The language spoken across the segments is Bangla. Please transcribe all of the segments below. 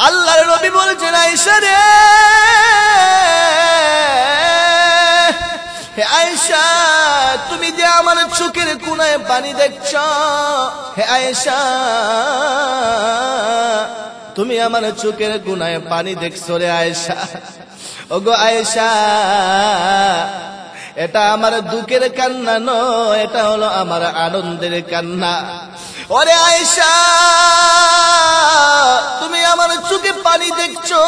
আল্লাহর নবী বলছেন, আয়েশা রে, হে আয়েশা, তুমি যে আমার চোখের কোণায় পানি দেখছ, হে আয়েশা, তুমি আমার চোখের কোণায় পানি দেখছো রে আয়েশা। ওগো আয়েশা, এটা আমার দুঃখের কান্না নয়, এটা হলো আমার আনন্দের কান্না। ওরে আয়েশা, তুমি আমার চোখে পানি দেখছো,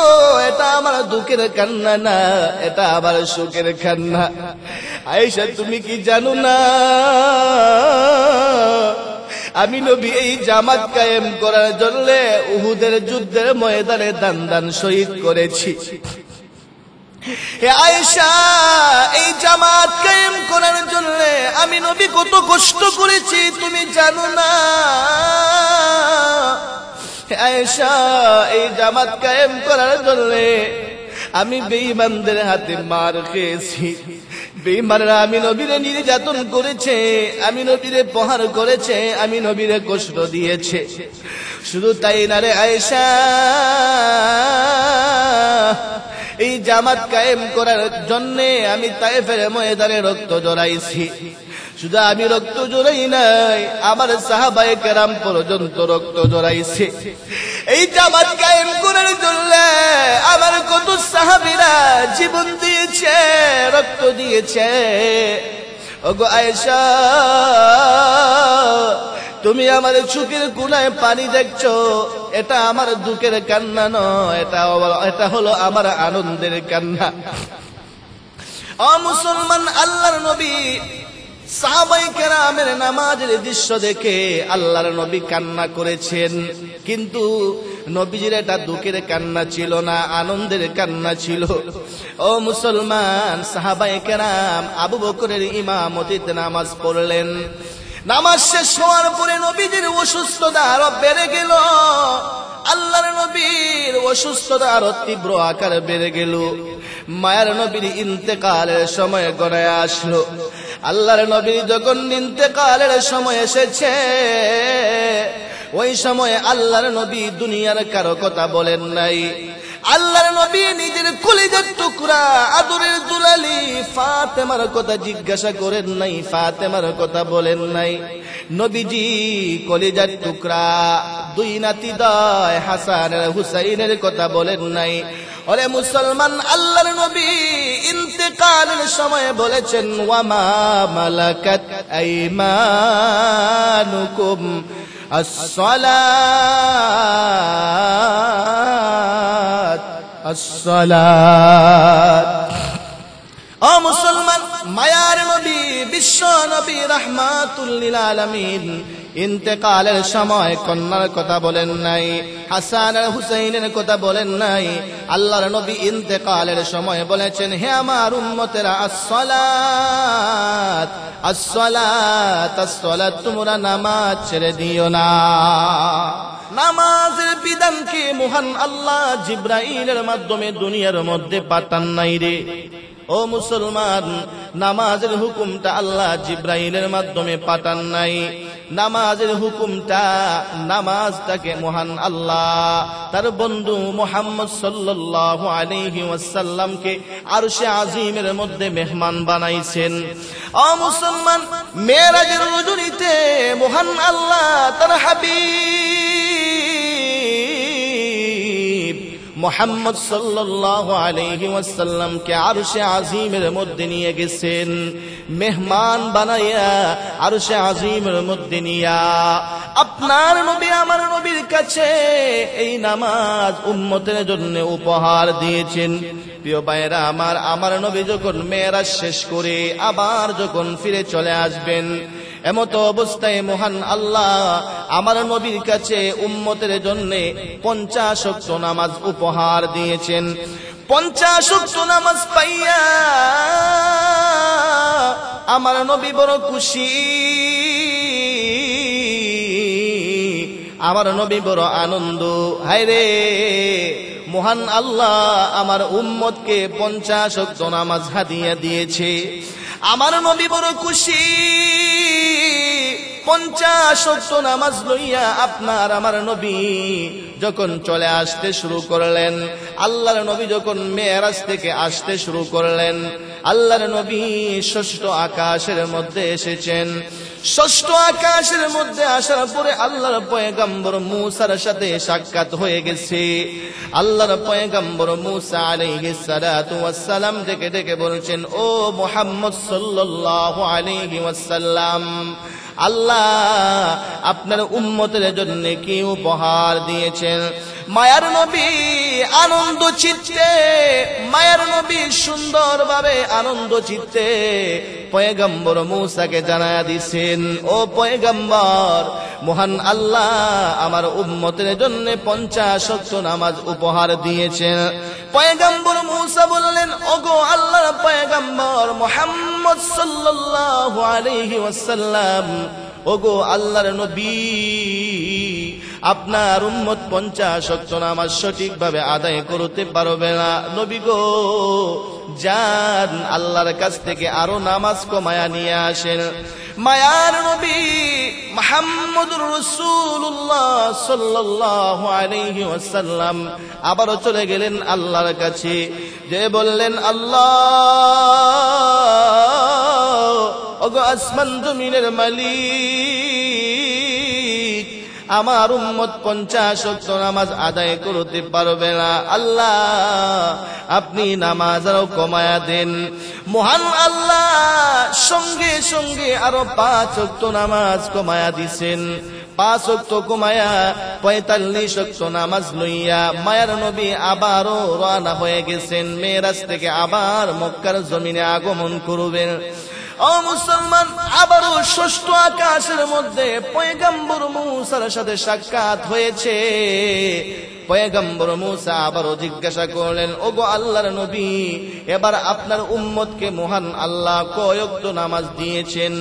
এটা আমার দুঃখের কান্না না, এটা আমার সুখের কান্না। আয়েশা, তুমি কি জানো না, আমি নবী এই জামাত কায়েম করার জন্য উহুদের যুদ্ধের ময়দানে দান দান শহীদ করেছি। হে আয়েশা, এই জামাত কায়েম করার জন্য আমি নবী কত কষ্ট করেছি তুমি জানো না। হে আয়েশা, এই জামাত কায়েম করার জন্য আমি বেঈমানদের হাতে মার খেয়েছি। বেঈমানরা আমি নবীরে নির্যাতন করেছে, আমি নবীরে প্রহার করেছে, আমি নবীরে কষ্ট দিয়েছে। শুধু তাই না রে আয়েশা, এই জামাত কায়েম করার জন্য আমি তায়েফের ময়দানে রক্ত জড়াইছি। শুধু আমি রক্ত জড়াই নাই, আমার সাহাবায়ে কেরাম পর্যন্ত রক্ত জড়াইছে। এই জামাত কায়েম করার জন্য আমার কত সাহাবীরা জীবন দিয়েছে, রক্ত দিয়েছে। ওগো আয়েশা, তুমি আমার চোখের কোণায় পানি দেখছো, এটা আমার দুঃখের কান্না নয়, এটা হলো আমার আনন্দের কান্না। ও মুসলমান, আল্লাহর নবী সাহাবায়ে কেরামের নামাজের দৃশ্য দেখে আল্লাহর নবী কান্না করেছেন, কিন্তু নবীজির এটা দুঃখের কান্না ছিল না, আনন্দের কান্না ছিল। ও মুসলমান, সাহাবায়ে কেরাম আবু বকরের ইমামতিতে নামাজ পড়লেন। নামাজ শেষ হওয়ার পরে নবীজির অসুস্থতা আরো বেড়ে গেল। আল্লাহর নবীর অসুস্থতা আরো তীব্র আকার বেড়ে গেল। মায়ের নবীর ইন্তেকালের সময় গড়ায় আসলো। আল্লাহর নবী যখন ইন্তেকালের সময় এসেছে, ওই সময় আল্লাহর নবী দুনিয়ার কারো কথা বলেন নাই। আল্লাহর নবী নিজের কলিজার টুকরা আদরের দুলালি ফাতেমার কথা জিজ্ঞাসা করেন নাই, ফাতেমার কথা বলেন নাই। নবীজি কলিজার টুকরা দুই নাতিদয় হাসান আর হুসাইনের কথা বলেন নাই। ওরে মুসলমান, আল্লাহর নবী ইন্তেকালের সময় বলেছেন, ওয়ামা মালাকাত আইমানুকুম আসসালাত আসসালাত। ও মুসলমান, মায়ার নবী, বিশ্ব নবী রাহমাতুল লিল আলামিন ইন্তেকালের সময় কন্যার কথা বলেন নাই, হাসান আর হুসাইনের কথা বলেন নাই। আল্লাহর নবী ইন্তেকালের সময় বলেছেন, হে আমার উম্মতেরা, আসসালাত আসসালাত আসসালাত, তোমরা নামাজ ছেড়ে দিও না। নামাজের বিধানকে মহান আল্লাহ জিবরাইলের মাধ্যমে দুনিয়ার মধ্যে পাঠান নাই রে। ও মুসলমান, নামাজের হুকুমটা আল্লাহ জিবরাইলের মাধ্যমে পাঠান নাই। নামাজের হুকুমটা, নামাজটাকে মহান আল্লাহ তার বন্ধু মুহাম্মদ সাল্লাল্লাহু আলাইহি ওয়াসাল্লামকে আরশে আজিমের মধ্যে মেহমান বানাইছেন। ও মুসলমান, মেরাজের রজনীতে মহান আল্লাহ তার হাবিব মুহাম্মদ সাল্লাল্লাহু আলাইহি ওয়াসাল্লামকে আরশে আজিমের মধ্যে নিয়ে গেছেন, মেহমান বানাইয়া আরশে আজিমের মধ্যে নিয়া আপনার নবী আমার নবীর কাছে এই নামাজ উম্মতের জন্য উপহার দিয়েছেন। প্রিয় ভাইরা আমার নবী যখন মেরাজ শেষ করে আবার যখন ফিরে চলে আসবেন, এমত অবস্থায় মহান আল্লাহ আমার নবীর কাছে উম্মতের জন্য 50 ওয়াক্ত নামাজ উপহার দিয়েছেন। 50 ওয়াক্ত নামাজ পাইয়া আমার নবী বড় খুশি, আমার নবী বড় আনন্দ। হায় রে, মহান আল্লাহ আমার উম্মতকে 50 ওয়াক্ত নামাজ হাদিয়া দিয়েছে। আমার নবী বড় খুশি। 50 ওয়াক্ত নামাজ লইয়া আপনার আমার নবী যখন চলে আসতে শুরু করলেন, আল্লাহর নবী যখন মেরাজ থেকে আসতে শুরু করলেন, আল্লাহর নবী ষষ্ঠ আকাশের মধ্যে এসেছেন। ষষ্ঠ আকাশের মধ্যে আসার পরে আল্লাহর পয়গম্বর মূসার সাথে সাক্ষাৎ হয়ে গেছে। আল্লাহর পয়গম্বর মূসা আলাইহিস সালাতু ওয়াস সালাম ডেকে ডেকে বলছেন, ও মুহাম্মদ সাল্লাল্লাহু আলাইহি ওয়াসাল্লাম, আল্লাহ আপনার উম্মতের জন্য কি উপহার দিয়েছেন? মায়ার নবী আনন্দ চিত্তে, মায়ার নবী সুন্দরভাবে আনন্দ চিত্তে পয়গম্বর মূসাকে জানায়া দিছেন, ও পয়গম্বর, মহান আল্লাহ আমার উম্মতের জন্য 50 ওয়াক্ত নামাজ উপহার দিয়েছেন। পয়গম্বর মূসা বললেন, ওগো আল্লাহর পয়গম্বর মুহাম্মদ সাল্লাল্লাহু আলাইহি ওয়াসাল্লাম, ওগো আল্লাহর নবী, আপনার উম্মত 50 ওয়াক্ত নামাজ সঠিকভাবে আদায় করতে পারবে না। নবী গো, যান আল্লাহর কাছ থেকে আরো নামাজ কমায়া নিয়ে আসেন। মায়ার নবী মুহাম্মদুর রাসূলুল্লাহ সাল্লাল্লাহু আলাইহি ওয়াসাল্লাম আবারও চলে গেলেন আল্লাহর কাছে, যে বললেন, আল্লাহ, ওগো আসমান জমিনের মালিক, আমার উম্মত 50 ওয়াক্ত নামাজ আদায় করতে পারবে না, আল্লাহ আপনি নামাজ আরো কমায়া দেন। মহান আল্লাহ সঙ্গে সঙ্গে আরো 5 ওয়াক্ত নামাজ কমায়া দিছেন। 5 ওয়াক্ত কমায়া 45 ওয়াক্ত নামাজ লইয়া মায়ার নবী আবারও রওনা হয়ে গেছেন। মেরাজ থেকে আবার মক্কার জমিনে আগমন করবেন। ও মুসলমান, আবারও ষষ্ঠ আকাশের মধ্যে পয়গম্বর মূসার সাথে সাক্ষাৎ হয়েছে। পয়গম্বর মূসা আবারও জিজ্ঞাসা করলেন, ওগো আল্লাহর নবী, এবার আপনার উম্মতকে মহান আল্লাহ কয় ওয়াক্ত নামাজ দিয়েছেন?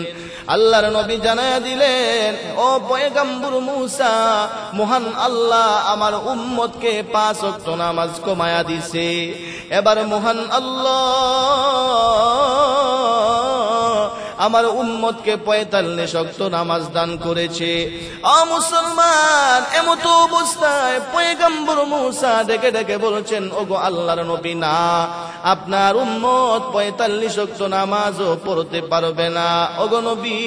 আল্লাহর নবী জানায়া দিলেন, ও পয়গম্বর মূসা, মহান আল্লাহ আমার উম্মতকে 5 ওয়াক্ত নামাজ কমায়া দিছে। এবার মহান আল্লাহ আমার উম্মতকে 45 ওয়াক্ত নামাজ দান করেছে। ও মুসলমান, এমত অবস্থায় পয়গম্বর মূসা ডেকে ডেকে বলছেন, ওগো আল্লাহর নবী, না, আপনার উম্মত 45 ওয়াক্ত নামাজও পড়তে পারবে না। ওগো নবী,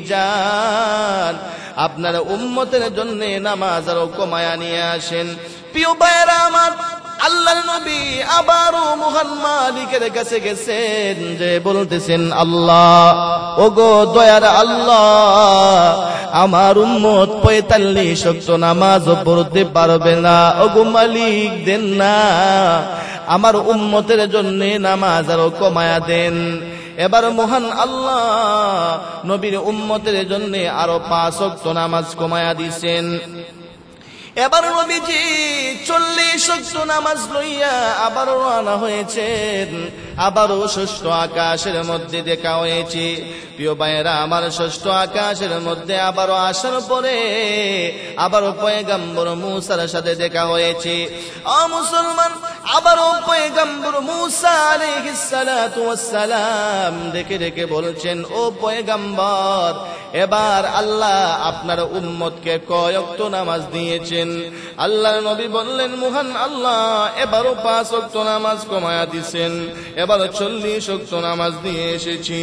যান আপনার উম্মতের জন্য নামাজ আরো কমায়া নিয়ে আসেন। প্রিয় ভাইরা আমার, আল্লাহর নবী আবারও মহান মালিকের কাছে গেছেন, যে বলতেছেন, আল্লাহ, ওগো দয়ার আল্লাহ, আমার উম্মত 45 ওয়াক্ত নামাজও পড়তে পারবে না, ওগো মালিক দেন না, আমার উম্মতের জন্য নামাজ আরো কমায়া দেন। এবার মহান আল্লাহ নবীর উম্মতের জন্য আরো 5 ওয়াক্ত নামাজ কমায়া দিছেন। এবার নবীজি 40 ওয়াক্ত নামাজ লইয়া আবারও রওনা হয়েছেন। আবারও ষষ্ঠ আকাশের মধ্যে দেখা হয়েছে। প্রিয় ভাইয়েরা আমার, ষষ্ঠ আকাশের মধ্যে আবারও আসার পরে আবারও পয়গম্বর মূসার সাথে দেখা হয়েছে। ও মুসলমান, আবারও পয়গম্বর মূসা আলাইহিস সালাতু ওয়াস সালাম ডেকে ডেকে বলছেন, ও পয়গম্বর, এবার আল্লাহ আপনার উম্মতকে কয় ওয়াক্ত নামাজ দিয়েছেন? আল্লাহর নবী বললেন, মহান আল্লাহ এবারও 5 ওয়াক্ত নামাজ কমায়া দিছেন, এবার 40 ওয়াক্ত নামাজ দিয়ে এসেছি।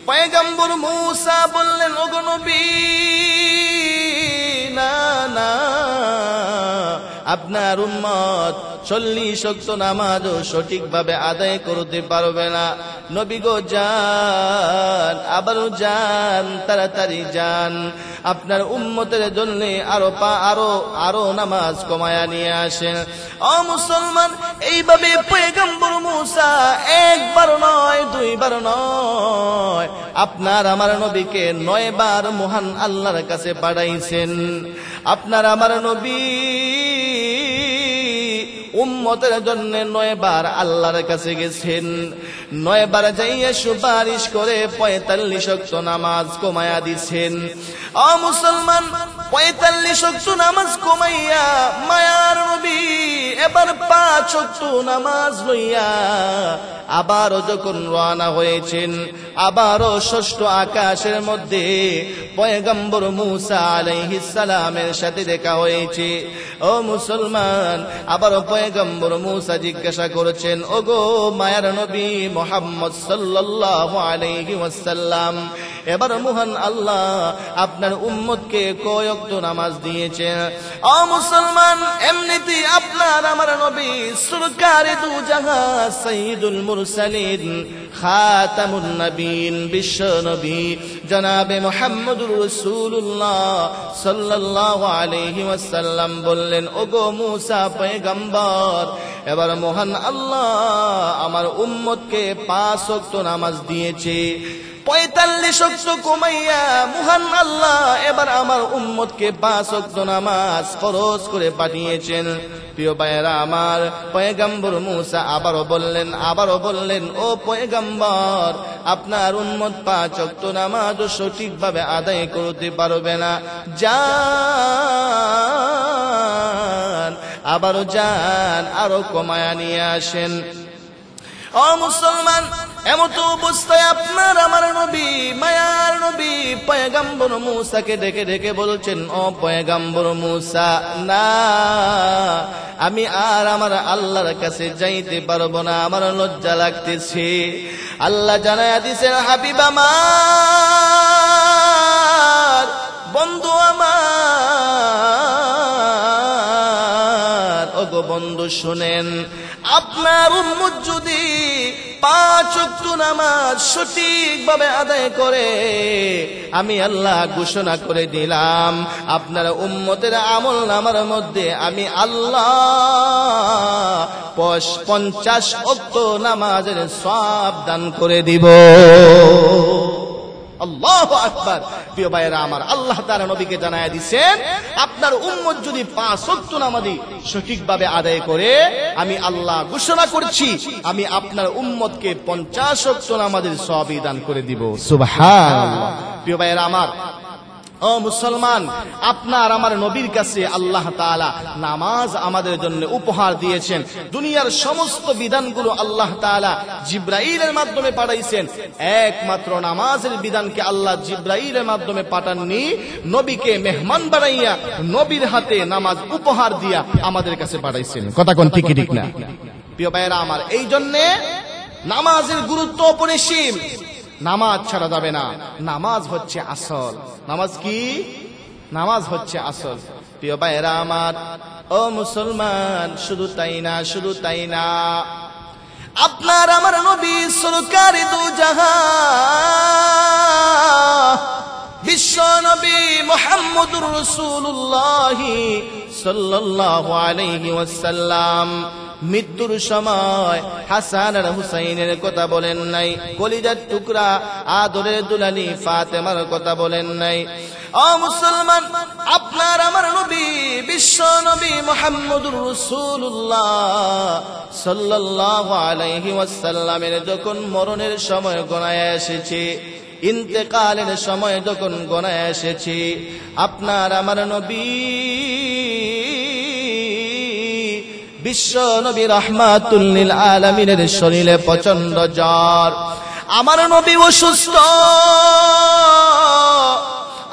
পয়গম্বর মূসা বললেন, ওগো নবী, না না, আপনার উম্মত 40 ওয়াক্ত নামাজও সঠিকভাবে আদায় করতে পারবে না। নবী গো, যান, আবারও যান, তাড়াতাড়ি যান, আপনার উম্মতের জন্য আরো নামাজ কমায়া নিয়ে আসেন। ও মুসলমান, এইভাবে পয়গম্বর মূসা একবার নয়, 2 বার নয়, আপনার আমার নবীকে 9 বার মহান আল্লাহর কাছে পাঠাইছেন। আপনার আমার নবী উম্মতের জন্য 9 বার আল্লাহর কাছে গেছেন। 9 বার যাইয়া সুপারিশ করে 45 ওয়াক্ত নামাজ কমায়া দিছেন। ও মুসলমান, 45 ওয়াক্ত নামাজ কমাইয়া মায়ার নবী এবার 5 ওয়াক্ত নামাজ লইয়া আবারও যখন রওনা হয়েছেন, আবারও ষষ্ঠ আকাশের মধ্যে পয়গম্বর মূসা আলাইহিস সালামের সাথে দেখা হয়েছে। ও মুসলমান, আবারও পয়গম্বর মূসা জিজ্ঞাসা করেছেন, ওগো মায়ার নবী মুহাম্মদ সাল্লাল্লাহু আলাইহি ওয়াসাল্লাম, এবার মহান আল্লাহ আপনার উম্মতকে কয় ওয়াক্ত নামাজ দিয়েছেন? ও মুসলমান, এমনিতেই আপনার আমার নবী সরকারে দু জাহান সাইয়্যিদুল মুরসালিন খাতামুন নবীন বিশ্ব নবী জনাবে মুহাম্মদুর রাসূলুল্লাহ সাল্লাল্লাহু আলাইহি ওয়াসাল্লাম বললেন, ওগো মূসা পয়গম্বর, এবার মহান আল্লাহ আমার উম্মতকে 5 ওয়াক্ত নামাজ দিয়েছে। 45 ওয়াক্ত কমাইয়া মহান আল্লাহ এবার আমার উম্মতকে 5 ওয়াক্ত নামাজ ফরজ করে পাঠিয়েছেন। প্রিয় ভাইয়েরা আমার, পয়গম্বর মূসা আবারও বললেন, ও পয়গম্বর, আপনার উম্মত 5 ওয়াক্ত নামাজও সঠিকভাবে আদায় করতে পারবে না। যান, আবারও যান, আরো কমায়া নিয়ে আসেন। ও মুসলমান, এমত অবস্থায় আপনার আমার নবী মায়ার নবী পয়গম্বর মূসাকে ডেকে ডেকে বলছেন, ও পয়গম্বর মূসা, না, আমি আর আমার আল্লাহর কাছে যাইতে পারবো না, আমার লজ্জা লাগতেছে। আল্লাহ জানায়া দিছেন, হাবিব আমার, বন্ধু আমার, ওগো বন্ধু শুনেন, আপনার উম্মত যদি 5 ওয়াক্ত নামাজ সঠিকভাবে আদায় করে, আমি আল্লাহ ঘোষণা করে দিলাম আপনার উম্মতের আমল নামার মধ্যে আমি আল্লাহ 50 ওয়াক্ত নামাজের সওয়াব দান করে দিব। আল্লাহু আকবার। প্রিয় ভাইয়েরা আমার, আল্লাহ তাআলা নবীকে জানায়া দিয়েছেন, আপনার উম্মত যদি 5 ওয়াক্ত নামাজ সঠিকভাবে আদায় করে, আমি আল্লাহ ঘোষণা করছি আমি আপনার উম্মতকে 50 ওয়াক্ত নামাজের সওয়াব দান করে দিব। সুবহানাল্লাহ। প্রিয় ভাইয়েরা আমার, ও মুসলমান, আপনার আমার নবীর কাছে আল্লাহ তাআলা নামাজ আমাদের জন্য উপহার দিয়েছেন। দুনিয়ার সমস্ত বিধানগুলো আল্লাহ তাআলা জিবরাইলের মাধ্যমে পাঠাইছেন, একমাত্র নামাজের বিধানকে আল্লাহ জিবরাইলের মাধ্যমে পাঠাননি, নবীকে মেহমান বানাইয়া নবীর হাতে নামাজ উপহার দিয়া আমাদের কাছে পাঠাইছেন। কথা কোন ঠিক ঠিক না? প্রিয় ভাইয়েরা আমার, এই জন্যে নামাজের গুরুত্ব অপরিসীম। নামাজ ছাড়া যাবে না, নামাজ হচ্ছে আসল। নামাজ কি? নামাজ হচ্ছে আসল। প্রিয় ভাইয়েরা আমার, ও মুসলমান, শুধু তাই না, আপনার আমার নবী সরকারে দু জাহান বিশ্ব নবী মুহাম্মদুর রাসূলুল্লাহ সাল্লাল্লাহু আলাইহি ওয়াসাল্লাম মৃত্যুর সময় হাসান আর হুসাইনের কথা বলেন নাই, কলিজার টুকরা আদরের দুলালি ফাতেমার কথা বলেন নাই। ও মুসলমান, আপনার আমার নবী বিশ্ব নবী মুহাম্মদুর রাসূলুল্লাহ সাল্লাল্লাহু আলাইহি ওয়াসাল্লামের যখন মরণের সময় গণায় এসেছে, ইন্তেকালের সময় যখন গণায় এসেছে, আপনার আমার নবী বিশ্ব নবী রাহমাতুল লিল আলামিনের শরীরে প্রচন্ড জ্বর। আমার নবী অসুস্থ,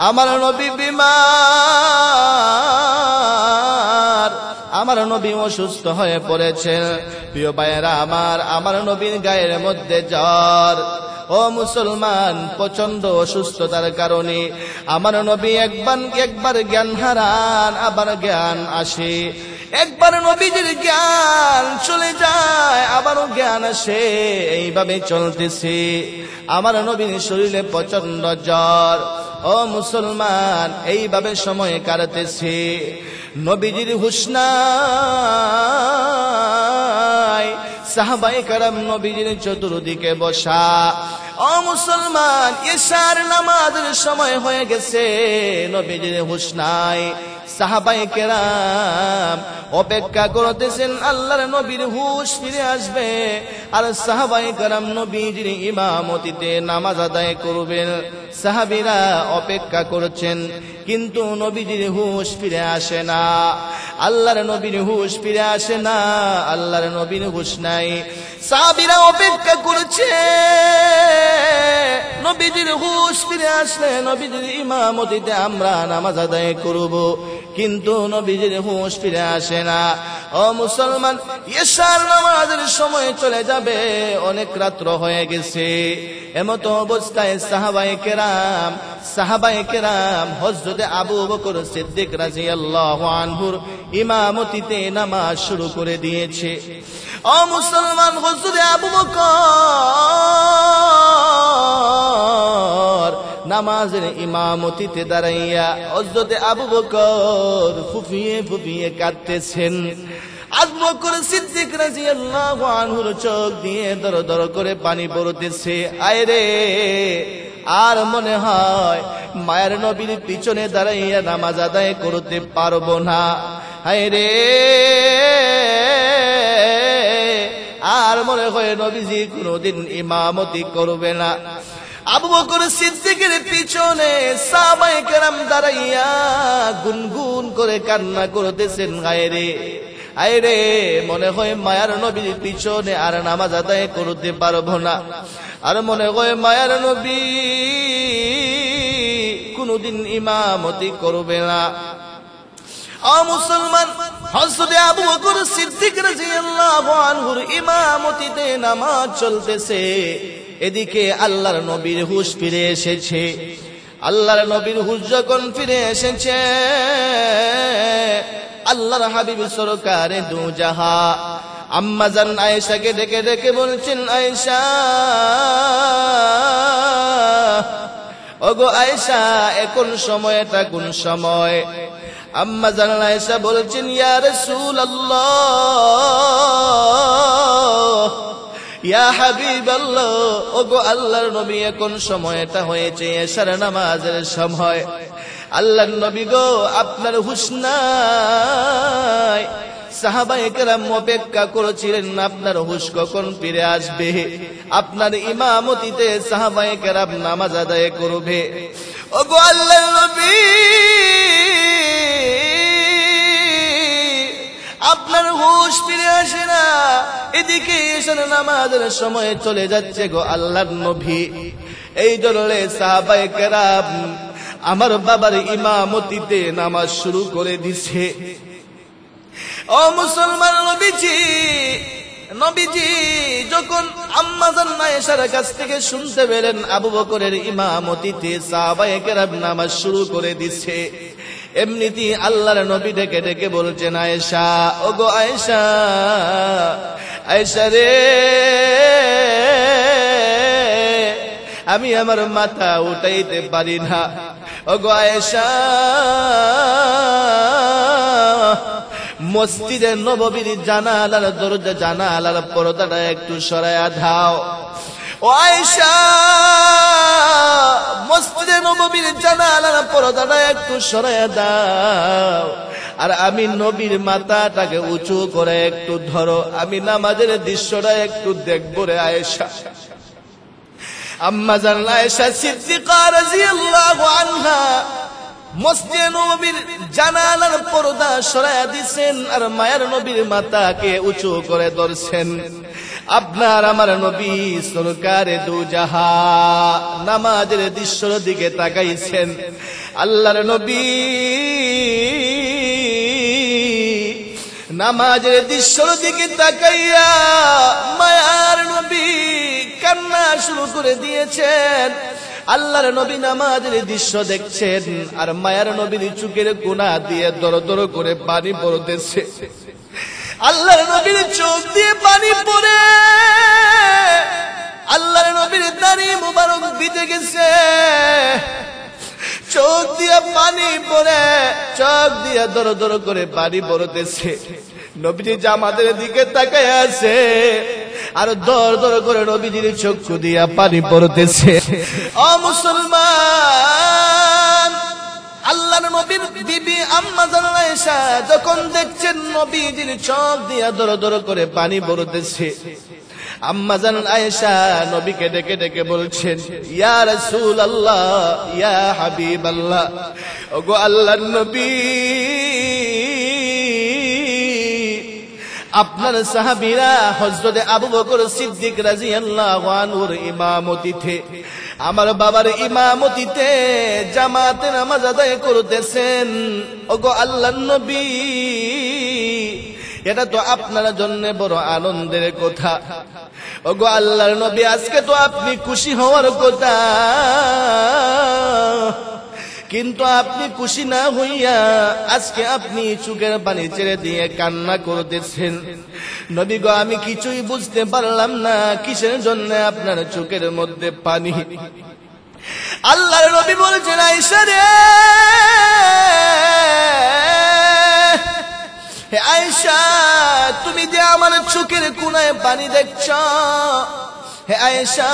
আমার নবী বিমার, আমার নবী অসুস্থ হয়ে পড়েছেন। প্রিয় ভাইয়েরা আমার নবীর গায়ের মধ্যে জ্বর। ও মুসলমান, প্রচন্ড অসুস্থতার কারণে আমার নবী একবার জ্ঞান হারান, আবার জ্ঞান আসে। একবার নবীজির জ্ঞান চলে যায়, আবারও জ্ঞান আসে, এইভাবে চলতেছে। আমার নবীর শরীরে প্রচন্ড জ্বর। ও মুসলমান, এইভাবে সময় কাটতেছে। নবীজির হুঁশ নাই, সাহাবায়ে কেরাম নবীজির চতুর্দিকে বসা। ও মুসলমান, ইশার নামাজের সময় হয়ে গেছে, নবীজির হুঁশ নাই। সাহাবায়ে কেরাম অপেক্ষা করতেছেন আল্লাহর নবীর হুঁশ ফিরে আসবে, আর সাহাবায়ে কেরাম নবীজির ইমামতিতে নামাজ আদায় করবেন। সাহাবীরা অপেক্ষা করছেন, কিন্তু নবীজির হুঁশ ফিরে আসে না, আল্লাহর নবীর হুঁশ ফিরে আসে না, আল্লাহর নবীর হুঁশ নাই। সাহাবীরা অপেক্ষা করছে নবীজির হুঁশ ফিরে আসলে নবীজির ইমামতিতে আমরা নামাজ আদায় করব, কিন্তু নবীজির হুঁশ ফিরে আসে না। ও মুসলমান, ইশার নামাজের সময় চলে যাবে, অনেক রাত্র হয়ে গেছে। এমতো অবস্থায় সাহাবায়ে কেরাম হযরত আবু বকর সিদ্দিক রাদিয়াল্লাহু আনহুর ইমামতিতে নামাজ শুরু করে দিয়েছে। ও মুসলমান, হযরত আবু বকর নামাজের ইমামতিতে দাঁড়াইয়া হযরত আবু বকর ফুফিয়ে ফুফিয়ে কাঁদতেছেন। আবু বকর সিদ্দিক রাদিয়াল্লাহু আনহুর চোখ দিয়ে দর দর করে পানি পড়তেছে। আয়রে, আর মনে হয় মায়ের নবীর পিছনে দাঁড়াইয়া নামাজ আদায় করতে পারবো না। আয়রে, আর মনে হয় নবীজি কোনদিন ইমামতি করবে না। আবু বকর সিদ্দিকের পিছনে সাহাবায়ে কেরাম দাঁড়াইয়া গুনগুন করে কান্না করতেছেন। আয়রে, মনে হয় মায়ার নবীর পিছনে আর নামাজ আদায় করতে পারবো না, আর মনে হয় মায়ার নবী কোনদিন ইমামতি করবে না। ও মুসলমান, হযরত আবু বকর সিদ্দিক রাদিয়াল্লাহু আনহুর ইমামতিতে নামাজ চলতেছে, এদিকে আল্লাহর নবীর হুঁশ ফিরে এসেছে। আল্লাহর নবীর হুঁশ যখন ফিরে এসেছে, আল্লাহর হাবিব সরকারে দু জাহা আম্মা জান আয়েশাকে ডেকে ডেকে বলছেন, আয়েশা, ওগো আয়েশা, এখন সময়টা কোন সময়? আম্মা জান আয়েশা বলছেন, ইয়া রাসূলুল্লাহ, ইয়া হাবিবাল্লাহ, ওগো আল্লাহর নবী, এখন সময়টা হয়েছে এশার নামাজের সময়। আল্লাহর নবী গো, আপনার হুঁশ নাই। সাহাবায়ে কেরাম অপেক্ষা করেছিলেন আপনার হুঁশ কখন ফিরে আসবে, আপনার ইমামতিতে সাহাবায়ে কেরাম নামাজ আদায় করবে। ওগো আল্লাহর নবী, আপনার হুঁশ ফিরে আসে না, এদিকে এশার নামাজের সময় চলে যাচ্ছে গো আল্লাহর নবী। এই দলে সাহাবায়ে কেরাম আমার বাবার ইমামতিতে নামাজ শুরু করে দিছে। ও মুসলমান, নবীজি যখন আম্মা জান আয়েশার কাছ থেকে শুনতে পেলেন আবু বকরের ইমামতিতে সাহাবায়ে কেরাম নামাজ শুরু করে দিছে, এমনিতেই আল্লাহর নবী ডেকে ডেকে বলছেন, আয়েশা, ওগো আয়েশা, আয়েশা রে, আমি আমার মাথা উঠাইতে পারি না। ওগো আয়েশা, মসজিদে নববীর জানালার দরজা, জানালার পর্দাটা একটু সরায়া দাও। ও আয়েশা, মসজিদে নববীর জানালার পর্দাটা একটু সরায়া দাও, আর আমি নবীর মাথাটাকে উঁচু করে একটু ধরো, আমি নামাজের দৃশ্যটা একটু দেখবো রে আয়েশা। আম্মা জান আয়েশা সিদ্দিকা রাদিয়াল্লাহু আনহা মসজিদে নববীর জানালার পর্দা সরায়া দিছেন, আর মায়ের নবীর মাথাকে উঁচু করে ধরছেন। আপনার আমার নবী সরকারে দু জাহা নামাজের দৃশ্যের দিকে তাকাইছেন। আল্লাহর নবী নামাজের দৃশ্যের দিকে তাকাইয়া মায়ার নবী কান্না শুরু করে দিয়েছেন। আল্লাহর নবী নামাজের দৃশ্য দেখছেন, আর মায়ার নবীর চোখের কোনা দিয়ে দর দর করে পানি পড়তেছে। আল্লাহর নবীর চোখ দিয়ে পানি পড়ে আল্লাহর নবীর দাড়ি মুবারক ভিজে গেছে। চোখ দিয়ে পানি পড়ে, চোখ দিয়ে দর দর করে পানি পড়তেছে। নবীজি জামাতের দিকে তাকায় আছে, আর দর দর করে নবীজির চক্ষু দিয়া পানি পড়তেছে। ও মুসলমান, আল্লাহ আল্লাহর নবীর বিবি আম্মা জান আয়েশা যখন দেখছেন নবীজির চোখ দিয়া দর দর করে পানি পড়তেছে, আম্মা জান আয়েশা নবীকে ডেকে ডেকে বলছেন, ইয়া রাসূলুল্লাহ, ইয়া হাবিবাল্লাহ, ওগো আল্লাহর নবী, আপনার সাহাবীরা হযরত আবু বকর সিদ্দিক রাদিয়াল্লাহু আনহুর ইমামতিতে, আমার বাবার ইমামতিতে জামাতে নামাজ আদায় করতেছেন। ওগো আল্লাহর নবী, এটা তো আপনার জন্য বড় আনন্দের কথা। ওগো আল্লাহর নবী, আজকে তো আপনি খুশি হওয়ার কথা, কিন্তু আপনি খুশি না হইয়া আজকে আপনি চোখের পানি ছেড়ে দিয়ে কান্না করতেছেন। নবী গো, আমি কিছুই বুঝতে পারলাম না কিসের জন্য আপনার চোখের মধ্যে পানি। আল্লাহর নবী বলছেন, আয়েশা রে, হে আয়েশা, তুমি যে আমার চোখের কোণায় পানি দেখছ, হে আয়েশা,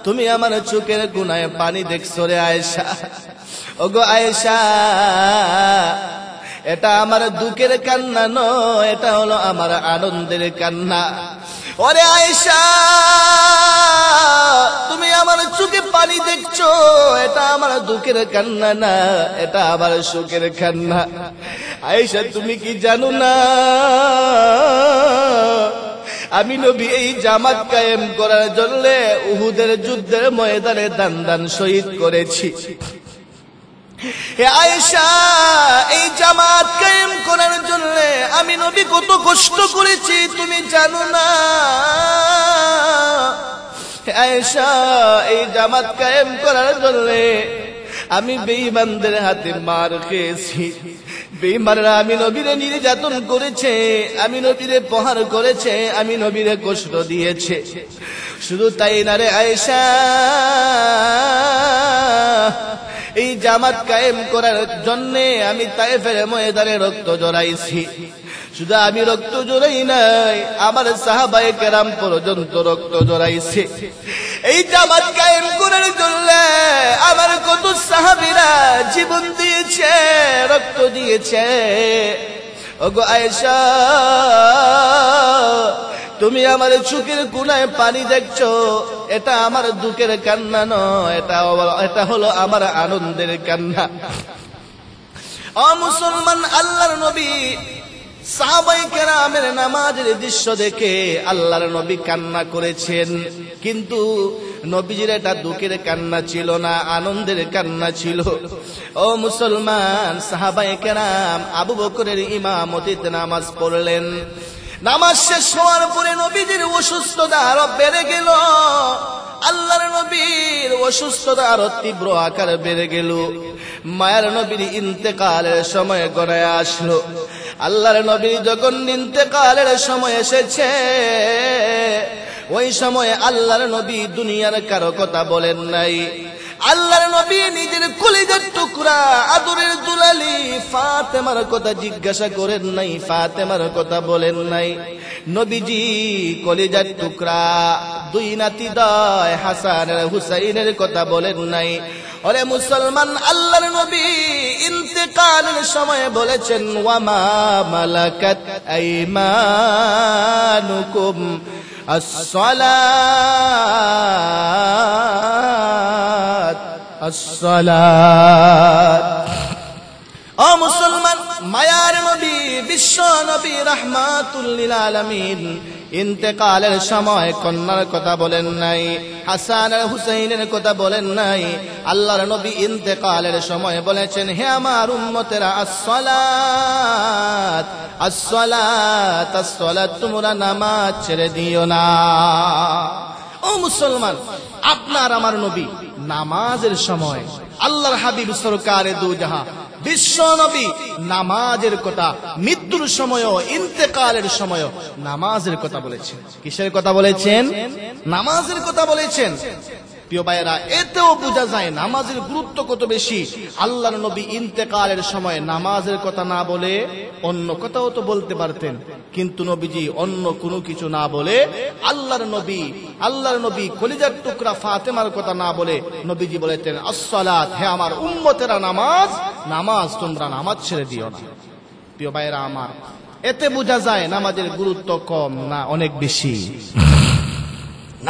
তুমি আমার চোখের কোণায় পানি দেখছো রে আয়েশা। ওগো আয়েশা, এটা আমার দুঃখের কান্না নয়, এটা হলো আমার আনন্দের কান্না। ওরে আয়েশা, তুমি আমার চোখে পানি দেখছো, এটা আমার দুঃখের কান্না না, এটা আমার সুখের কান্না। আয়েশা, তুমি কি জানো না, আমি নবী এই জামাত কায়েম করার জন্য উহুদের যুদ্ধের ময়দানে দান দান শহীদ করেছি। হে আয়েশা, এই জামাত কায়েম করার জন্য আমি নবী কত কষ্ট করেছি তুমি জানো না। হে আয়েশা, এই জামাত কায়েম করার জন্য আমি বেঈমানদের হাতে মার খেয়েছি। বেঈমানরা আমি নবীরে নির্যাতন করেছে, আমি নবীরে প্রহার করেছে, আমি নবীরে কষ্ট দিয়েছে। শুধু তাই না রে আয়েশা, এই জামাত কায়েম করার জন্য আমি তায়েফের ময়দানে রক্ত জড়াইছি। শুধু আমি রক্ত জড়াই নাই, আমার সাহাবায়ে কেরাম পর্যন্ত রক্ত জড়াইছে। এই জামাত কায়েম করার জন্য আমার কত সাহাবীরা জীবন দিয়েছে, রক্ত দিয়েছে। ওগো আয়েশা, তুমি আমার চোখের কোণায় পানি দেখছো, এটা আমার দুঃখের কান্না নয়, এটা হলো আমার আনন্দের কান্না। ও মুসলমান, আল্লাহর নবী সাহাবায়ে কেরামের নামাজের দৃশ্য দেখে আল্লাহর নবী কান্না করেছেন, কিন্তু নবীজির এটা দুঃখের কান্না ছিল না, আনন্দের কান্না ছিল। ও মুসলমান, সাহাবায়ে কেরাম আবু বকরের ইমামতিতে নামাজ পড়লেন। নামাজ শেষ হওয়ার পরে নবীজির অসুস্থতা আরো বেড়ে গেল। আল্লাহর নবীর অসুস্থতা আরো তীব্র আকারে বেড়ে গেল। মায়ের নবীর ইন্তেকালের সময় গড়ায় আসলো। আল্লাহর নবী যখন ইন্তেকালের সময় এসেছে, ওই সময় আল্লাহর নবী দুনিয়ার কারো কথা বলেন নাই। আল্লাহর নবী নিজের কলিজার টুকরা আদরের দুলালি ফাতেমার কথা জিজ্ঞাসা করেন নাই, ফাতেমার কথা বলেন নাই। নবীজি কলিজার টুকরা দুই নাতিদয় হাসান আর হুসাইনের কথা বলেন নাই। ওরে মুসলমান, আল্লাহর নবী ইন্তেকালের সময় বলেছেন, ওয়ামা মালাকাত আইমানুকুম আসসালাত আসসালাত। ও মুসলমান, মায়ার নবী বিশ্ব নবী রাহমাতুল লিল আলামিন ইন্তেকালের সময় কন্যার কথা বলেন নাই, হাসান আর হুসাইনের কথা বলেন নাই। আল্লাহর নবী ইন্তেকালের সময় বলেছেন, হে আমার উম্মতেরা, আসসালাত আসসালাত আসসালাত, তোমরা নামাজ ছেড়ে দিও না। ও মুসলমান, আপনার আমার নবী নামাজের সময়, আল্লাহর হাবিব সরকারে দু জাহান বিশ্ব নবী নামাজের কথা, মৃত্যুর সময়ও ইন্তেকালের সময়ও নামাজের কথা বলেছেন। কিসের কথা বলেছেন? নামাজের কথা বলেছেন। প্রিয় ভাইয়েরা, এতেও বোঝা যায় নামাজের গুরুত্ব কত বেশি। আল্লাহর নবী ইন্তেকালের সময় নামাজের কথা না বলে অন্য কথাও তো বলতে পারতেন, কিন্তু নবীজি অন্য কোনো কিছু না বলে আল্লাহর নবী কলিজার টুকরা ফাতেমার কথা না বলে নবীজি বলেছেন, আসসালাত, হে আমার উম্মতেরা, নামাজ তোমরা নামাজ ছেড়ে দিও না। প্রিয় ভাইয়েরা আমার, এতে বোঝা যায় নামাজের গুরুত্ব কম না, অনেক বেশি।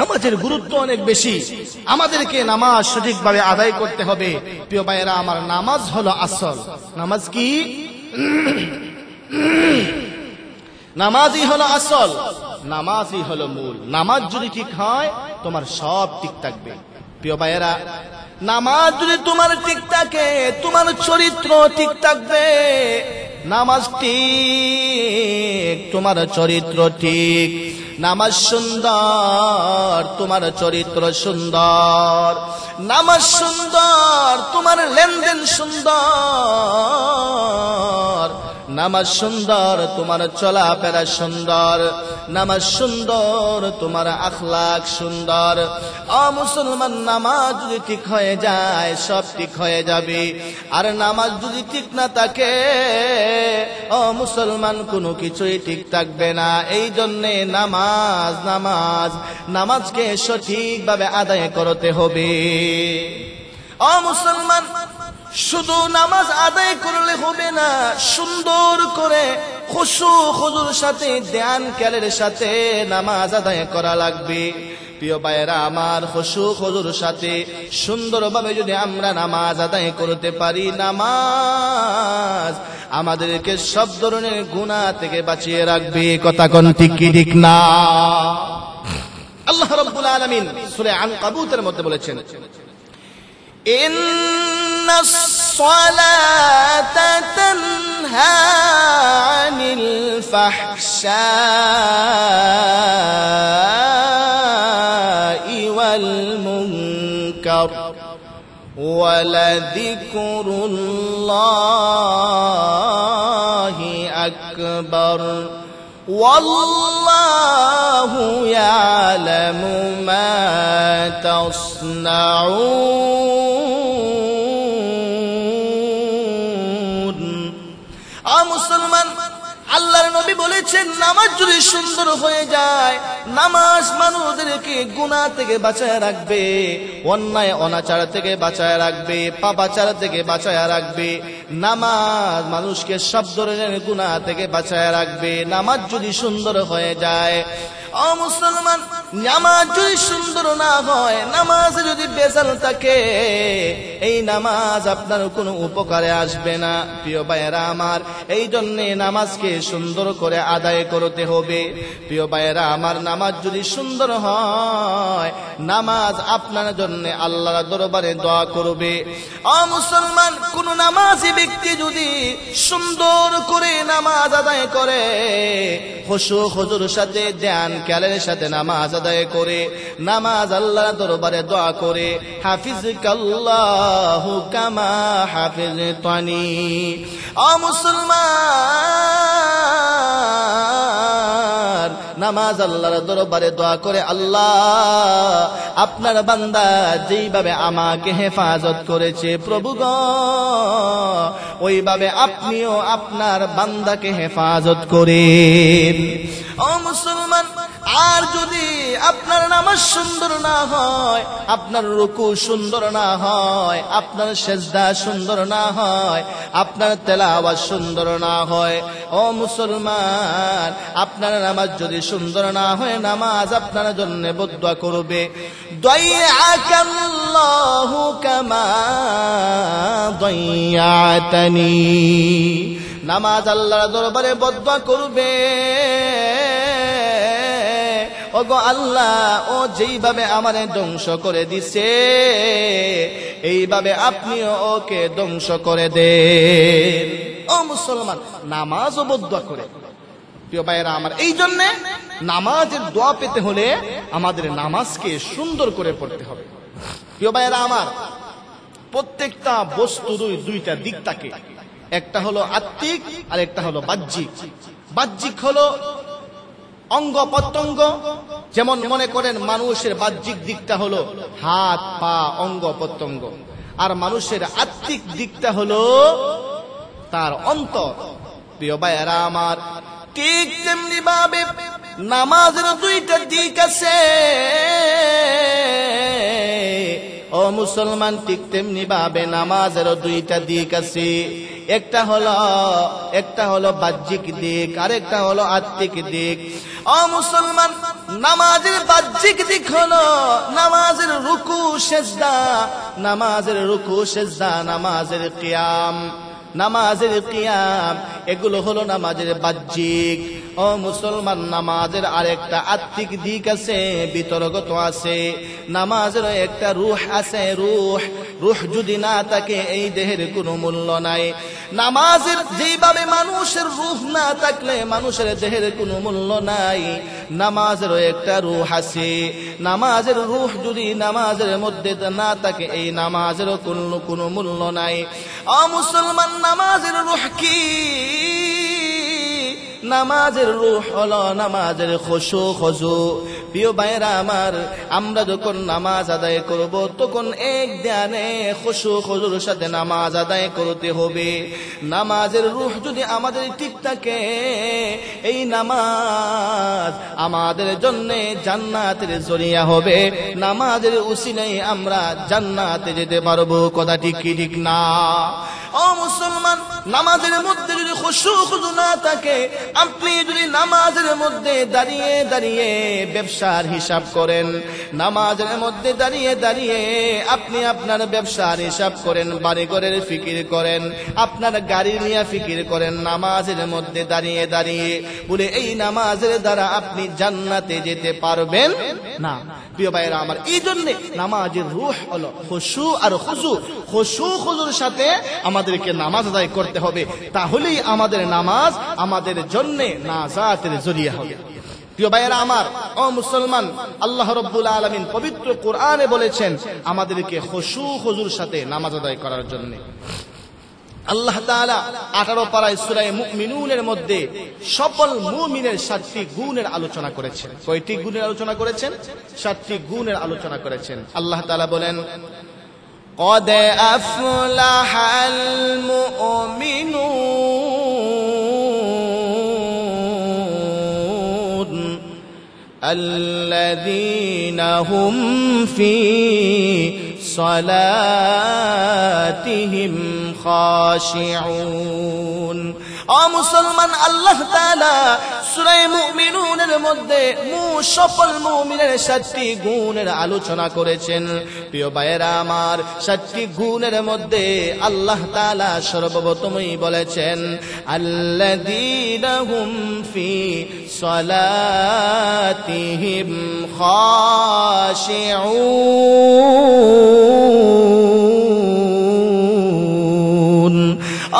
নামাজের গুরুত্ব অনেক বেশি। আমাদেরকে নামাজ সঠিকভাবে আদায় করতে হবে। প্রিয় ভাইয়েরা আমার, নামাজ হলো আসল। নামাজ কি? নামাজই হলো আসল, নামাজই হলো মূল। নামাজ যদি ঠিক হয় তোমার সব ঠিক থাকবে। প্রিয় ভাইয়েরা, নামাজ যদি তোমার ঠিক থাকে তোমার চরিত্র ঠিক থাকবে। নামাজ ঠিক, তোমার চরিত্র ঠিক। নামাজ সুন্দর, তোমার চরিত্র সুন্দর। নামাজ সুন্দর, তোমার লেনদেন সুন্দর। নামাজ সুন্দর, তোমার চলাফেরা সুন্দর। নামাজ সুন্দর, তোমার আখলাক সুন্দর। মুসলমান, নামাজ যদি ঠিক হয়ে যায় সব ঠিক হয়ে যাবে। আর নামাজ যদি ঠিক না থাকে মুসলমান, কোনো কিছুই ঠিক থাকবে না। এই জন্যে নামাজকে সঠিকভাবে আদায় করতে হবে। মুসলমান, শুধু নামাজ আদায় করলে হবে না, সুন্দর করে খুশুর সাথে, ধ্যান খেয়ালের সাথে নামাজ আদায় করা লাগবে। প্রিয় ভাইয়েরা আমার, খুশুর সাথে সুন্দরভাবে যদি আমরা নামাজ আদায় করতে পারি, নামাজ আমাদেরকে সব ধরনের গুনাহ থেকে বাঁচিয়ে রাখবে। কথা কোন ঠিক কি ঠিক না? আল্লাহ রাব্বুল আলামিন সূরা আনকাবুতের মধ্যে বলেছেন, ইন্নাস সালাতা তানহা আনিল ফাহশাই ওয়াল মুনকার ওয়ালাযিকরুল্লাহি আকবার ওয়াল্লাহু ইয়ালামু মা তাসনাউন। মুসলমান, আল্লাহর নবী বলেছেন, নামাজ যদি সুন্দর হয়ে যায়, নামাজ মানুষদেরকে গুনাহ থেকে বাঁচায় রাখবে, অন্যায় অনাচার থেকে বাঁচায় রাখবে, পাপাচার থেকে বাঁচায় রাখবে। নামাজ মানুষকে সব ধরনের গুনাহ থেকে বাঁচায় রাখবে, নামাজ যদি সুন্দর হয়ে যায়। মুসলমান, নামাজ যদি সুন্দর না হয়, নামাজ যদি বেজাল থাকে, এই নামাজ আপনার কোনো উপকারে আসবে না। প্রিয় ভাইয়েরা আমার, এই জন্যে নামাজকে সুন্দর করে আদায় করতে হবে। প্রিয় ভাইয়েরা আমার, নামাজ যদি সুন্দর হয়, নামাজ আপনার জন্য আল্লাহর দরবারে দোয়া করবে। মুসলমান, কোন নামাজি ব্যক্তি যদি সুন্দর করে নামাজ আদায় করে, খুশুর সাথে, ধ্যান খেয়ালের সাথে নামাজ আদায় করে, নামাজ আল্লাহর দরবারে দোয়া করে, হাফিজকাল্লাহু কামা হাফিজতানি। মুসলমান, নামাজ আল্লাহর দরবারে দোয়া করে, আল্লাহ আপনার বান্দা যেইভাবে আমাকে হেফাজত করেছে প্রভু গো, ওইভাবে আপনিও আপনার বান্দাকে হেফাজত করেন। মুসলমান, আর যদি আপনার নামাজ সুন্দর না হয়, আপনার রুকু সুন্দর না হয়, আপনার সেজদা সুন্দর না হয়, আপনার তেলাওয়াত সুন্দর না হয়, মুসলমান, আপনার নামাজ যদি সুন্দর না হয়, নামাজ আপনার জন্য বদদুয়া করবে। দাইয়াকাল্লাহু কামা দাইয়াতানি। নামাজ আল্লাহর দরবারে বদদুয়া করবে, ওগো আল্লাহ, ও যেইভাবে আমারে ধ্বংস করে দিছে, এইভাবে আপনিও ওকে ধ্বংস করে দেন। মুসলমান, নামাজও বদদুয়া করে। প্রিয় ভাইয়েরা আমার, এই জন্য নামাজের দোয়া পেতে হলে আমাদের নামাজকে সুন্দর করে পড়তে হবে। প্রিয় ভাইয়েরা আমার, প্রত্যেকটা বস্তুর দুইটা দিক থাকে, একটা হলো আত্মিক আর একটা হলো বাহ্যিক। বাহ্যিক হলো অঙ্গ প্রত্যঙ্গ, যেমন মনে করেন মানুষের বাহ্যিক দিকটা হলো হাত পা অঙ্গ প্রত্যঙ্গ, আর মানুষের আত্মিক দিকটা হলো তার অন্তর। প্রিয় ভাইয়েরা আমার, ঠিক তেমনি ভাবে নামাজের দুইটা দিক আছে ও মুসলমান, ঠিক তেমনি ভাবে নামাজেরও দুইটা দিক আছে। একটা হলো বাহ্যিক দিক, আর একটা হলো আত্মিক দিক। ও মুসলমান, নামাজের বাহ্যিক দিক হলো নামাজের রুকু সেজদা, নামাজের কিয়াম, এগুলো হলো নামাজের বাহ্যিক। ও মুসলমান, নামাজের আরেকটা আত্মিক দিক আছে, বিতর্গত আছে। নামাজের একটা রূহ আছে, রূহ যদি না থাকে এই দেহের কোনো মূল্য নাই। নামাজের যেভাবে মানুষের রূহ না থাকলে মানুষের দেহের কোনো মূল্য নাই, নামাজেরও একটা রূহ আছে। নামাজের রূহ যদি নামাজের মধ্যে না থাকে এই নামাজেরও কোনো মূল্য নাই। ও মুসলমান, নামাজের রূহ কি? নামাজের রূহ হলো নামাজের খুশু। প্রিয় ভাইরা আমার, আমরা যখন নামাজ আদায় করব তখন এক ধ্যানে খুশুর সাথে নামাজ আদায় করতে হবে। নামাজের রূহ যদি আমাদের ঠিক থাকে, এই নামাজ আমাদের জন্য জান্নাতের জরিয়া হবে। নামাজের উসিলায় আমরা জান্নাতে যেতে পারবো। কথা ঠিক কি ঠিক না? ও মুসলমান, নামাজের মধ্যে যদি খুশু না থাকে, আপনি যদি নামাজের মধ্যে দাঁড়িয়ে ব্যবসার হিসাব করেন, নামাজের মধ্যে দাঁড়িয়ে আপনি আপনার ব্যবসার হিসাব করেন, বাড়িঘরের ফিকির করেন, আপনার গাড়ি নিয়ে ফিকির করেন, নামাজের মধ্যে দাঁড়িয়ে বলে এই নামাজের দ্বারা আপনি জান্নাতে যেতে পারবেন না। প্রিয় ভাইরা আমার, এই জন্য নামাজের রূহ হলো খুশু আর খুশুর সাথে আমাদেরকে নামাজ আদায় করতে হবে। তাহলেই আমাদের নামাজ আমাদের জন্য নাজাতের জরিয়া হবে। প্রিয় ভাইয়েরা আমার, ও মুসলমান, আল্লাহ রাব্বুল আলামিন পবিত্র কোরআনে বলেছেন আমাদেরকে খুশুর সাথে নামাজ আদায় করার জন্য। আল্লাহ তাআলা 18 পারায় সূরা মুমিনুনের মধ্যে সকল মুমিনের 7টি গুণের আলোচনা করেছেন। কয়টি গুণের আলোচনা করেছেন? 7টি গুণের আলোচনা করেছেন। আল্লাহ তাআলা বলেন, قد أفلح المؤمنون الذين هم في صلاتهم خاشعون। ও মুসলমান, আল্লাহ তাআলা সূরা মুমিনুনের মধ্যে সকল মুমিনের 7টি গুণের আলোচনা করেছেন। প্রিয় ভাইয়েরা আমার, 7টি গুণের মধ্যে আল্লাহ তাআলা সর্বপ্রথমই বলেছেন আল্লাযীনা হুম ফি সালাতিহিম খাশিউন।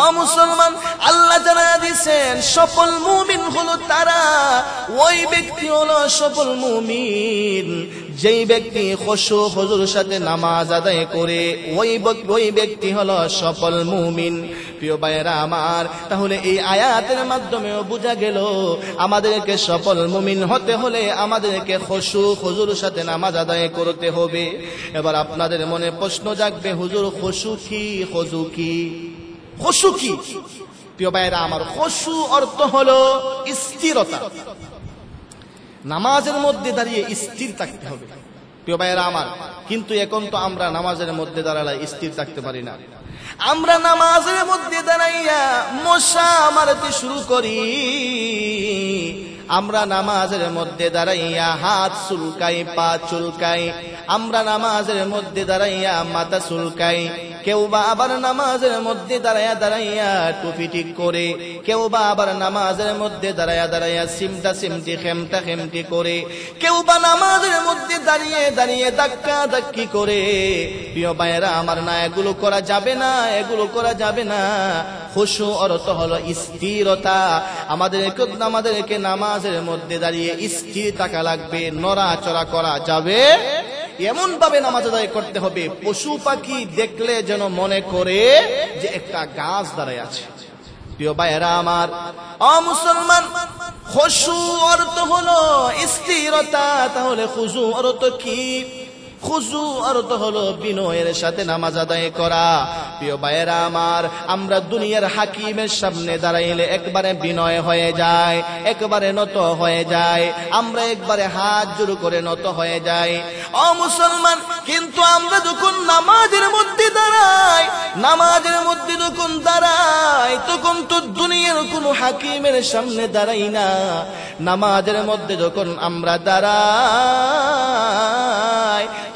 ও মুসলমান, আল্লাহ জানা দিয়েছেন সকল মুমিন হলো তারা, ওই ব্যক্তি হলো সকল মুমিন যেই ব্যক্তি খুশুর সাথে নামাজ আদায় করে, ওই ব্যক্তি হলো সকল মুমিন। প্রিয় ভাইয়েরা আমার, তাহলে এই আয়াতের মাধ্যমেও বোঝা গেল আমাদেরকে সকল মুমিন হতে হলে আমাদেরকে খুশুর সাথে নামাজ আদায় করতে হবে। এবার আপনাদের মনে প্রশ্ন জাগবে, হুজুর খুশু কি? প্রিয় ভাইয়েরা আমার, খুশু অর্থ হলো স্থিরতা। নামাজের মধ্যে দাঁড়িয়ে স্থির থাকতে হবে। প্রিয় ভাইয়েরা আমার, কিন্তু এখন তো আমরা নামাজের মধ্যে দাঁড়ালে স্থির থাকতে পারি না। আমরা নামাজের মধ্যে দাঁড়াইয়া মশা মারতে শুরু করি। আমরা নামাজের মধ্যে দাঁড়াইয়া হাত চুলকাই, পা চুলকাই। আমরা নামাজের মধ্যে দাঁড়াইয়া মাথা চুলকাই। কেউ বা আবার নামাজের মধ্যে দাঁড়াইয়া টুপি ঠিক করে, কেউ বা আবার নামাজের মধ্যে দাঁড়াইয়া সিমটি খেমটি করে, কেউ বা নামাজের মধ্যে দাঁড়িয়ে ধাক্কি করে। প্রিয় ভাইয়েরা আমার, না, এগুলো করা যাবে না। খুশু অর্থ হলো স্থিরতা। আমাদেরকে নামাজের মধ্যে দাঁড়িয়ে স্থির থাকা লাগবে, নড়াচড়া করা যাবে এমন ভাবে নামাজ আদায় করতে হবে পশু পাখি দেখলে যেন মনে করে যে একটা গাছ দাঁড়ায় আছে। প্রিয় ভাইয়েরা আমার, ও মুসলমান, খুশু অর্থ হলো স্থিরতা, তাহলে খুশু অর্থ কি? খুশু অর্থ হলো বিনয়ের সাথে নামাজ আদায় করা। প্রিয় ভাইয়েরা আমার, আমরা দুনিয়ার হাকিমের সামনে দাঁড়াইলে একবারে বিনয় হয়ে যায়, একবারে নত হয়ে যায়, আমরা একবারে হাত জোড় করে নত হয়ে যাই। ও মুসলমান, কিন্তু আমরা যখন নামাজের মধ্যে দাঁড়াই, নামাজের মধ্যে যখন দাঁড়াই, তখন তো দুনিয়ার কোনো হাকিমের সামনে দাঁড়াই না। নামাজের মধ্যে যখন আমরা দাঁড়াই,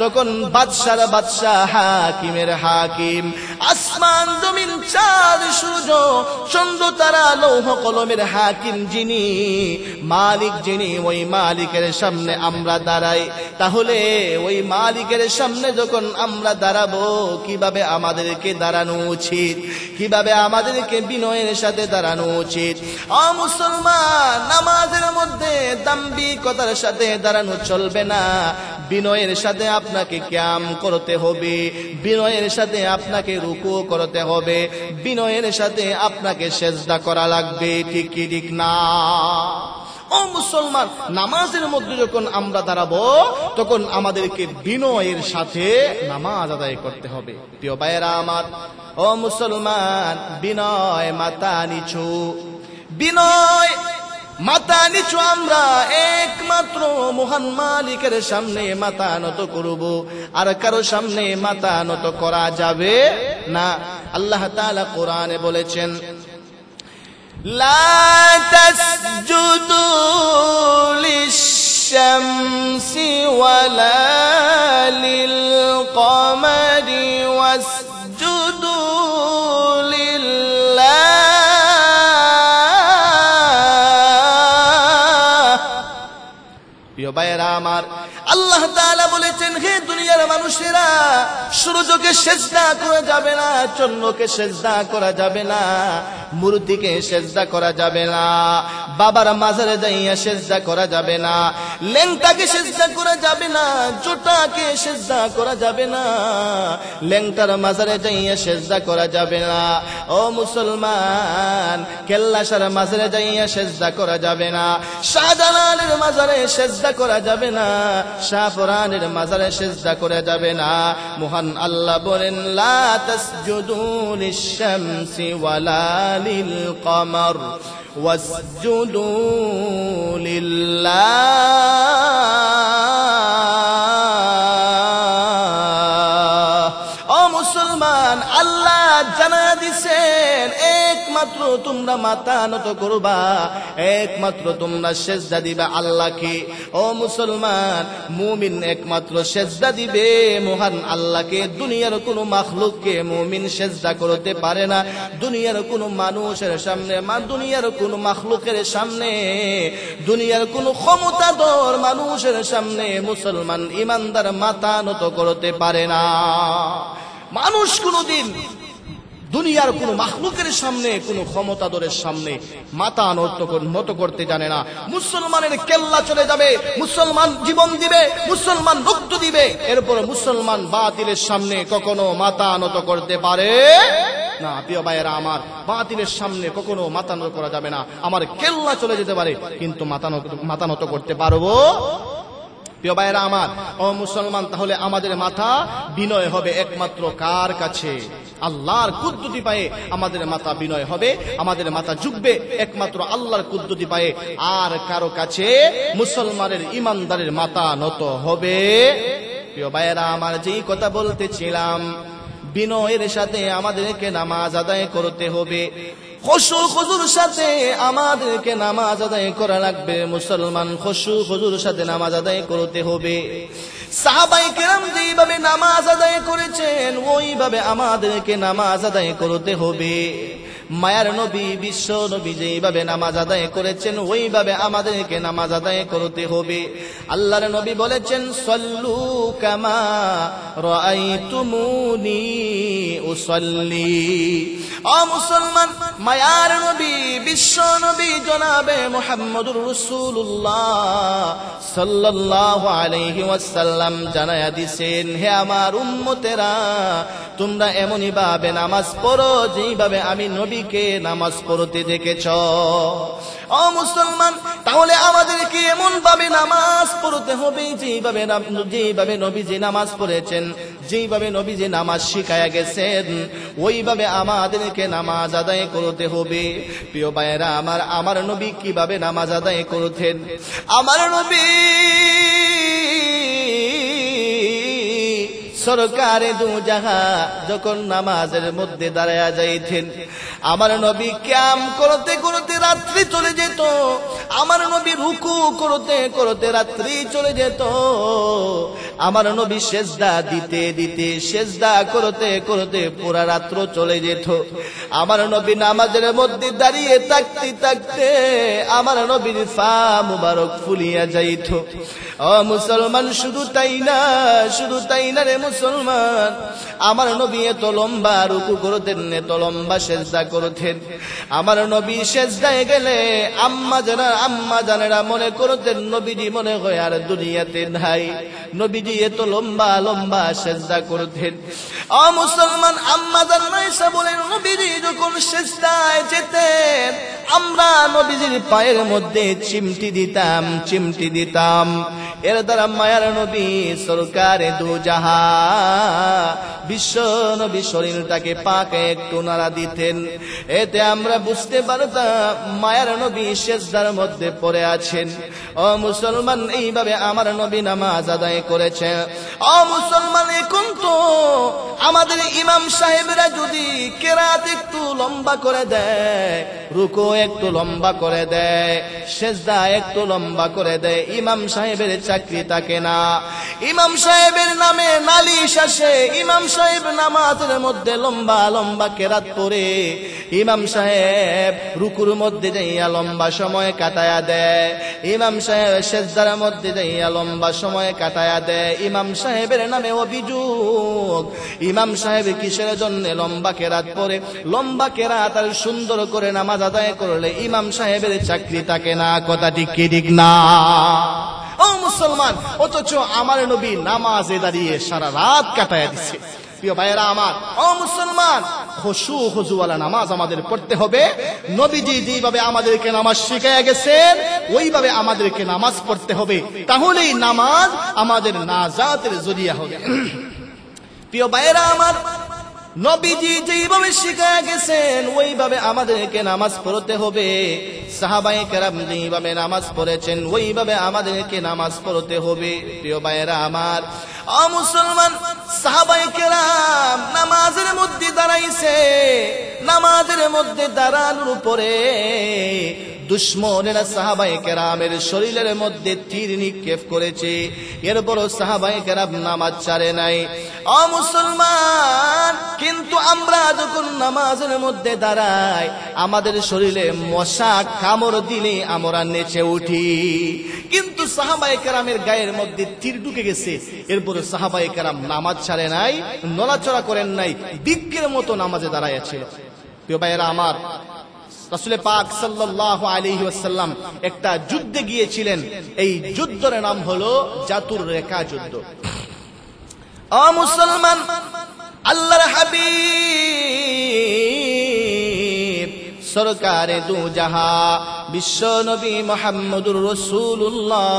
তখন বাদশার বাদশাহ, হাকিমের হাকিম, আসমান জমিন চাঁদ সূর্য চন্দ্র তারা লৌহ কলমের হাকিম যিনি, মালিক যিনি, ওই মালিকের সামনে আমরা দাঁড়াই। তাহলে ওই মালিকের সামনে যখন আমরা দাঁড়াবো, কিভাবে আমাদেরকে দাঁড়ানো উচিত, কিভাবে আমাদেরকে বিনয়ের সাথে দাঁড়ানো উচিত। ও মুসলমান, নামাজের মধ্যে দাম্ভিকতার সাথে দাঁড়ানো চলবে না। বিনয়ের সাথে আপনাকে কিয়াম করতে হবে, বিনয়ের সাথে আপনাকে রুকু করতে হবে, বিনয়ের সাথে আপনাকে সেজদা করা লাগবে, ঠিক কি ঠিক না? ও মুসলমান, নামাজের মধ্যে যখন আমরা দাঁড়াবো, তখন আমাদেরকে বিনয়ের সাথে নামাজ আদায় করতে হবে। প্রিয় ভাইয়েরা আমার, ও মুসলমান, বিনয় মাথা নিচু, বিনয় মাথা নিচু আমরা একমাত্র মহান মালিকের সামনে মাথা নত করব, আর কারো সামনে মাথা নত করা যাবে না। আল্লাহ তাআলা কোরআনে বলেছেন, লা তাসজুদু লিশ-শামসি ওয়ালা লিল-কমারি ওয়াসজুদু প্রিয় ভাইয়েরা আমার, আল্লাহ তাআলা বলেছেন, হে দুনিয়ার মানুষেরা, সূর্যকে সেজদা করা যাবে না, চন্দ্রকে সেজদা করা যাবে না, মূর্তিকে সেজদা করা যাবে না, বাবার মাজারে যাইয়া সেজদা করা যাবে না, ল্যাংটাকে সেজদা করা যাবে না, জোটাকে সেজদা করা যাবে না, ল্যাংটার মাজারে যাইয়া সেজদা করা যাবে না। ও মুসলমান, কেল্লাসার মাজারে যাইয়া সেজদা করা যাবে না, শাহজালালের মাজারে সেজদা করা যাবে না, শাহপুরানের মাজারে সেজদা করা যাবে না। মহান আল্লাহ বলেন, লা তাসজুদু লিশ-শামসি ওয়ালা লিল-কমার ওয়াসজুদু লিল্লাহ। ও মুসলমান, আল্লাহ জানা দিছেন, একমাত্র তোমরা মাথা নত করবা, একমাত্র তোমরা সেজদা দিবা আল্লাহকে। ও মুসলমান, মুমিন একমাত্র সেজদা দিবে মহান আল্লাহকে। দুনিয়ার কোনো মাখলুককে মুমিন সেজদা করতে পারে না। দুনিয়ার কোনো মানুষের সামনে, দুনিয়ার কোনো মাখলুকের সামনে, দুনিয়ার কোনো ক্ষমতাধর মানুষের সামনে মুসলমান ইমানদার মাথা নত করতে পারে না। মানুষ কোনদিন দুনিয়ার কোন মাখলুকের সামনে, কোন ক্ষমতাধরের সামনে মাথা নত করতে জানে না। মুসলমানের কেল্লা চলে যাবে, মুসলমান জীবন দিবে, মুসলমান রক্ত দিবে, এরপর মুসলমান বাতিলের সামনে কখনো মাথা নত করতে পারে না। প্রিয় ভাইয়েরা আমার, বাতিলের সামনে কখনো মাথা নত করা যাবে না। আমার কেল্লা চলে যেতে পারে, কিন্তু মাথা নত করতে পারবো। প্রিয় ভাইয়েরা আমার, ও মুসলমান, তাহলে আমাদের মাথা বিনয় হবে একমাত্র কার কাছে? আল্লাহর কুদরতি পায়ে আমাদের মাথা বিনয় হবে, আমাদের মাথা ঝুঁকবে একমাত্র আল্লাহর কুদরতি পায়ে। আর কারো কাছে মুসলমানের ইমানদারের মাথা নত হবে। প্রিয় ভাইয়েরা আমার, যেই কথা বলতেছিলাম, বিনয়ের সাথে আমাদেরকে নামাজ আদায় করতে হবে, খুশু খুজুর সাথে আমাদেরকে নামাজ আদায় করা লাগবে। মুসলমান, খুশু খুজুর সাথে নামাজ আদায় করতে হবে। সাহাবায়ে কেরাম যেইভাবে নামাজ আদায় করেছেন, ওইভাবে আমাদেরকে নামাজ আদায় করতে হবে। মায়ার নবী, বিশ্ব নবী যেইভাবে নামাজ আদায় করেছেন, ওইভাবে আমাদেরকে নামাজ আদায় করতে হবে। আল্লাহর নবী বলেছেন, সল্লু কামা রাআইতুমুনি উসাল্লি। ও মুসলমান, মায়ার নবী, বিশ্ব নবী জনাবে মুহাম্মদুর রাসূলুল্লাহ সাল্লাল্লাহু আলাইহি ওয়াসাল্লাম জানায়া দিয়েছেন, হে আমার উম্মতেরা, তোমরা এমনই ভাবে নামাজ পড়ো যেইভাবে আমি নবী নবীকে নামাজ পড়তে দেখেছ? ও মুসলমান, তাহলে আমাদেরকে এমন ভাবে নামাজ পড়তে হবে যেভাবে নবীজি নামাজ পড়েছেন, যেভাবে নবীজি নামাজ শিখায়া গেছেন, ওইভাবে আমাদেরকে নামাজ আদায় করতে হবে। প্রিয় ভাইয়েরা আমার নবী কিভাবে নামাজ আদায় করতেন? আমার নবী সরকারে দু জাহা যখন নামাজের মধ্যে দাঁড়ায়া যাইতেন, আমার নবী কিয়াম করতে করতে রাত্রি চলে যেত। আমার নবী রুকু করতে করতে রাত্রি চলে যেত। আমার নবী সেজদা দিতে দিতে সেজদা করতে করতে পুরা রাত্র চলে যেত। আমার নবী নামাজের মধ্যে দাঁড়িয়ে থাকতে থাকতে আমার নবীর পা মুবারক ফুলিয়া যাইত। ও মুসলমান, শুধু তাই না রে মুসলমান, আমার নবী এত লম্বা রুকু করতেন, এত লম্বা সেজদা করতেন। আমার নবী সেজদায় গেলে আম্মা জানেরা মনে করতেন নবীজি মনে হয় আর দুনিয়াতে নাই। নবীজি এত লম্বা লম্বা সেজদা করতেন। ও মুসলমান, আম্মা জানেরা এসে বলেন, নবীজি যখন সেজদায় যেতেন আমরা নবীজির পায়ের মধ্যে চিমটি দিতাম। এর দ্বারা মায়ার নবী সরকারে দু জাহা বিশ্ব নবী শরীরটাকে পাকে একটু নাড়া দিতেন। এতে আমরা বুঝতে পারতাম মায়ার নবী সেজদার মধ্যে পড়ে আছেন। ও মুসলমান, এইভাবে আমার নবী নামাজ আদায় করেছেন। ও মুসলমান, এখন তো আমাদের ইমাম সাহেবরা যদি কেরাত একটু লম্বা করে দেয়, রুকু একটু লম্বা করে দেয়, সেজদা একটু লম্বা করে দেয়, ইমাম সাহেবের চাকরি থাকে না। ইমাম সাহেবের নামে নালিশ আসে। ইমাম সাহেব নামাজের মধ্যে লম্বা লম্বা কেরাত পড়ে, ইমাম সাহেব রুকুর মধ্যে যাইয়া লম্বা সময় কাটায়া দেয়, ইমাম সাহেব সেজদার মধ্যে যাইয়া লম্বা সময় কাটায়া দেয়। ইমাম সাহেবের নামে অভিযোগ, ইমাম সাহেব কিসের জন্য লম্বা কেরাত পড়ে? লম্বা কেরাত আর সুন্দর করে নামাজ আদায় করলে ইমাম সাহেবের চাকরি থাকে না। কথা ঠিক কি ঠিক না? ও মুসলমান, অথচ আমার নবী নামাজে দাঁড়িয়ে সারা রাত কাটায়া দিচ্ছে। প্রিয় ভাইয়েরা আমার, ও মুসলমান, খুশুওয়ালা নামাজ আমাদের পড়তে হবে। নবীজি যেভাবে আমাদেরকে নামাজ শিখাইয়া গেছেন ওইভাবে আমাদেরকে নামাজ পড়তে হবে, তাহলেই নামাজ আমাদের নাজাতের জরিয়া হবে। প্রিয় ভাইয়েরা আমার, নবীজি যেইভাবে শিখায়া গেছেন ওইভাবে আমাদেরকে নামাজ পড়তে হবে। সাহাবায়ে কেরাম যেইভাবে নামাজ পড়েছেন ওইভাবে আমাদেরকে নামাজ পড়তে হবে। প্রিয় ভাইয়েরা আমার, ও মুসলমান, সাহাবায়ে কেরাম নামাজের মধ্যে দাঁড়াইছে। নামাজের মধ্যে দাঁড়ানোর পরে দুশ্মনেরা সাহাবায়ে কেরামের শরীরের মধ্যে তীর নিক্ষেপ করেছে। এরপরও সাহাবায়ে কেরাম নামাজ ছাড়ে নাই। ও মুসলমান, কিন্তু আমরা যখন নামাজের মধ্যে দাঁড়াই আমাদের শরীরে মশা কামড় দিলে আমরা নেচে উঠি, কিন্তু সাহাবায়ে কেরামের গায়ের মধ্যে তীর ঢুকে গেছে। এরপরে সাহাবায়ে কেরাম নামাজ ছাড়ে নাই, নড়াচড়া করেন নাই, বিজ্ঞের মতো নামাজে দাঁড়াইয়াছিল। প্রিয় ভাইয়েরা আমার, রাসূল পাক সাল্লাল্লাহু আলাইহি ওয়াসাল্লাম একটা যুদ্ধে গিয়েছিলেন। এই যুদ্ধের নাম হলো জাতুর রেখা যুদ্ধ। ও মুসলমান, আল্লাহর হাবিব সরকারে দু জাহা বিশ্ব নবী মুহাম্মদুর রাসূলুল্লাহ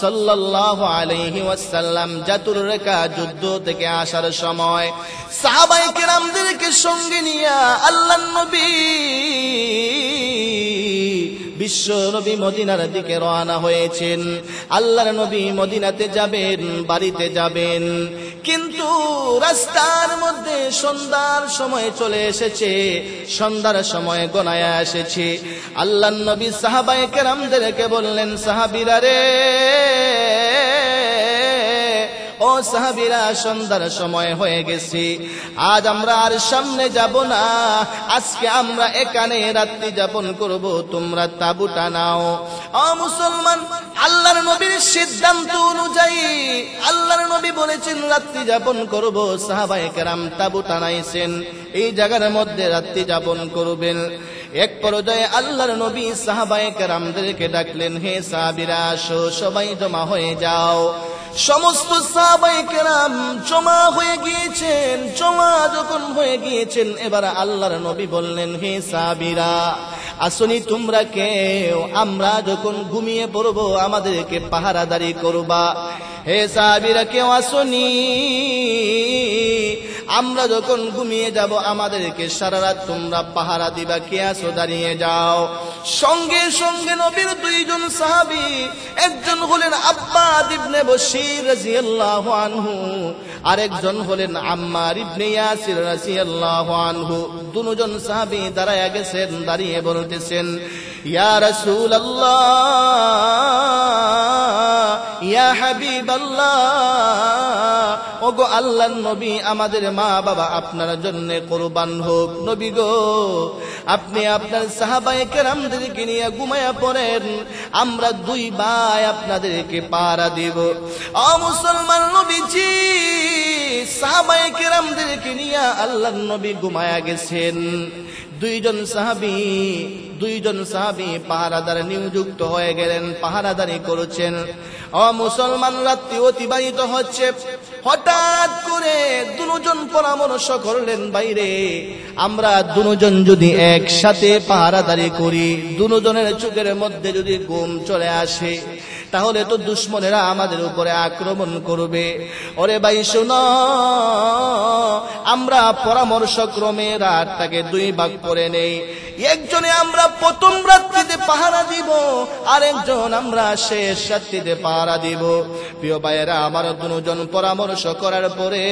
সাল্লাল্লাহু আলাইহি ওয়াসাল্লাম জাতুর রেখা যুদ্ধ থেকে আসার সময় সাহাবায়ে কেরামদেরকে সঙ্গে নিয়ে আল্লাহর নবী বিশ্ব নবী মদিনার দিকে রওনা হয়েছেন। আল্লাহর নবী মদিনাতে যাবেন, বাড়িতে যাবেন, কিন্তু রাস্তার মধ্যে সন্ধ্যার সময় চলে এসেছে, সন্ধ্যার সময় গনায়া এসেছে। আল্লাহর নবী সাহাবায়ে কেরামদেরকে বললেন, সাহাবীরা রে, ও সাহাবীরা, সন্ধ্যার সময় হয়ে গেছে, আজ আমরা আর সামনে যাব না, আজকে আমরা এখানে রাত্রি যাপন করব, তোমরা তাঁবুটা নাও। ও মুসলমান, আল্লাহর নবীর সিদ্ধান্ত অনুযায়ী আল্লাহর নবী বলেছেন রাত্রি যাপন করব। সাহাবায়ে কেরাম তাঁবু টানাইছেন, এই জায়গার মধ্যে রাত্রি যাপন করবেন। এক পর্যায়ে আল্লাহর নবী সাহাবায়ে কেরামদেরকে ডাকলেন, হে সাহাবীরা আসো, সবাই জমা হয়ে যাও। সমস্ত সাহাবায়ে কেরাম জমা হয়ে গিয়েছেন। জমা যখন হয়ে গিয়েছেন, এবার আল্লাহর নবী বললেন, হে সাহাবীরা, আসনি তোমরা কেউ, আমরা যখন ঘুমিয়ে পড়বো আমাদেরকে পাহারাদারি করবা। হে সাহাবীরা, কেউ আসনি, আমরা যখন ঘুমিয়ে যাব আমাদেরকে সারা রাত তোমরা পাহারা দিবা, কে আসো দাঁড়িয়ে যাও। সঙ্গে সঙ্গে নবীর দুইজন সাহাবী, একজন হলেন আব্বাদ ইবনে বশির রাদিয়াল্লাহু আনহু, আরেকজন হলেন আম্মার ইবনে ইয়াসির রাদিয়াল্লাহু আনহু। দুজন সাহাবী দাঁড়ায় গেছেন, দাঁড়িয়ে বলতেছেন, ইয়া রাসূলুল্লাহ, ইয়া হাবিবাল্লাহ, ওগো আল্লাহর নবী, আমাদের মা বাবা আপনার জন্য কুরবান হোক। নবী গো, আপনি আপনার সাহাবায়ে কেরামদেরকে নিয়ে ঘুমায়া পড়েন, আমরা দুই ভাই আপনাদেরকে পাহারা দেব। ও মুসলমান, নবীজি সাহাবায়ে কেরামদেরকে নিয়ে আল্লাহর নবী ঘুমায়া গেছেন। দুইজন সাহাবী পাহারাদার নিযুক্ত হয়ে গেলেন, পাহারাদারি করেছেন। ও মুসলমান, রাত্রি অতিবাহিত হচ্ছে। হঠাৎ করে দুজন পরামর্শ করলেন, বাইরে আমরা দুজন যদি একসাথে পাহারাদারি করি, দুজনের চোখের মধ্যে যদি ঘুম চলে আসে, তাহলে তো দুশমনেরা আমাদের উপরে আক্রমণ করবে। ওরে ভাই শোনো, আমরা পরামর্শক্রমে রাতটাকে দুই ভাগ করে নেই। একজনে আমরা প্রথম রাত্রিতে পাহারা দিব, আরেকজন আমরা শেষ রাত্রিতে পাহারা দিব। প্রিয় ভাইয়েরা আমার, দুজন পরামর্শ করার পরে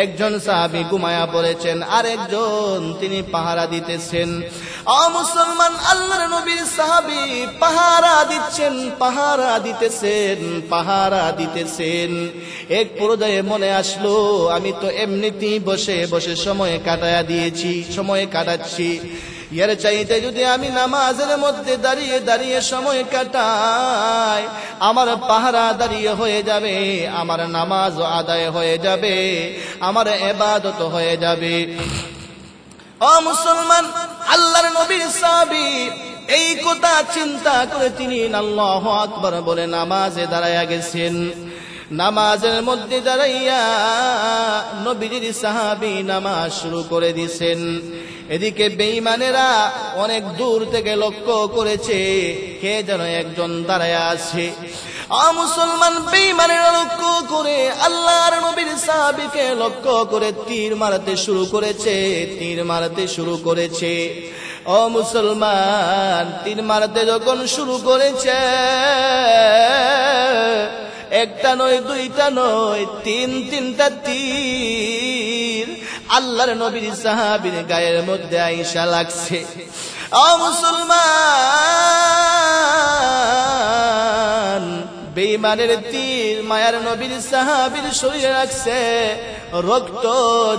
একজন সাহাবী ঘুমায়া পড়েছেন, আরেকজন তিনি পাহারা দিতেছেন। ও মুসলমান, আল্লাহর নবীর সাহাবী পাহারা দিতেছেন। এক পর্যায়ে মনে আসলো, আমি তো এমনিতেই বসে বসে সময় কাটাচ্ছি, এর চাইতে যদি আমি নামাজের মধ্যে দাঁড়িয়ে দাঁড়িয়ে সময় কাটাই, আমার পাহারা দাঁড়িয়ে হয়ে যাবে, আমার নামাজ আদায় হয়ে যাবে, আমার ইবাদত হয়ে যাবে। ও মুসলমান, আল্লাহর নবীর সাহাবী এই কথা চিন্তা করে তিনি আল্লাহু আকবার বলে নামাজে দাঁড়ায়া গেছেন। নামাজের মধ্যে দাঁড়াইয়া নবীজির সাহাবী নামাজ শুরু করে দিয়েছেন। এদিকে বেঈমানেরা অনেক দূর থেকে লক্ষ্য করেছে, কে যেন একজন দাঁড়ায়া আছে। মুসলমান, বেঈমানেরা লক্ষ্য করে আল্লাহর নবীর সাহাবীকে লক্ষ্য করে তীর মারতে শুরু করেছে। ও মুসলমান, তীর মারতে যখন শুরু করেছে, একটা নয়, দুইটা নয়, তিনটা তীর আল্লাহর নবীর সাহাবীর গায়ের মধ্যে আইসা লাগছে। ও মুসলমান, বেঈমানের তীর মায়ার নবীর সাহাবীর শরীরে লাগছে, রক্ত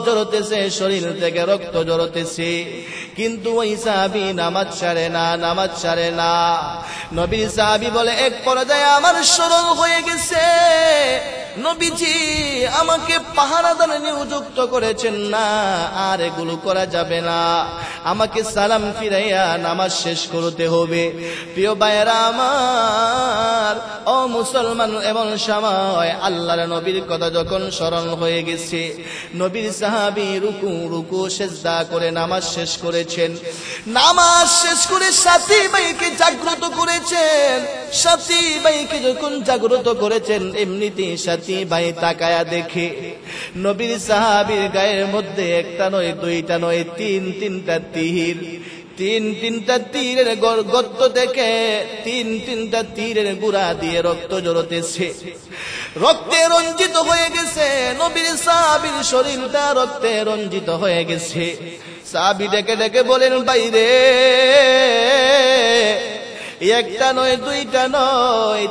জড়তেছে, শরীর থেকে রক্ত জড়তেছে, কিন্তু ওই সাহাবী নামাজ ছাড়ে না। নবীর সাহাবী বলে, এক পর্যায়ে আমার স্মরণ হয়ে গেছে, নবীজি আমাকে পাহারাদার নিযুক্ত করেছেন না, আর এগুলো করা যাবে না, আমাকে সালাম ফিরাইয়া নামাজ শেষ করতে হবে। প্রিয় ভাইয়েরা আমার, ও মুসলমান, এমন সময় আল্লাহর নবীর কথা যখন স্মরণ হয়ে গেছে, নবীর সাহাবী রুকু সিজদা করে নামাজ শেষ করেছেন। নামাজ শেষ করে সাথী ভাইকে জাগ্রত করেছেন। সাথী ভাইকে যখন জাগ্রত করেছেন, এমনিতেই সাথী ভাই তাকায়া দেখে নবীর সাহাবীর গায়ের মধ্যে একটা নয়, দুইটা নয়, তিনটা তীর। তিনটা তীরের গর্ত থেকে তিনটা তীরের গুড়া দিয়ে রক্ত জড়তেছে, রক্তে রঞ্জিত হয়ে গেছে। নবীর সাহাবীর শরীরটা রক্তে রঞ্জিত হয়ে গেছে। সাহাবী ডেকে ডেকে বলেন, বাইরে একটা নয়, দুইটা নয়,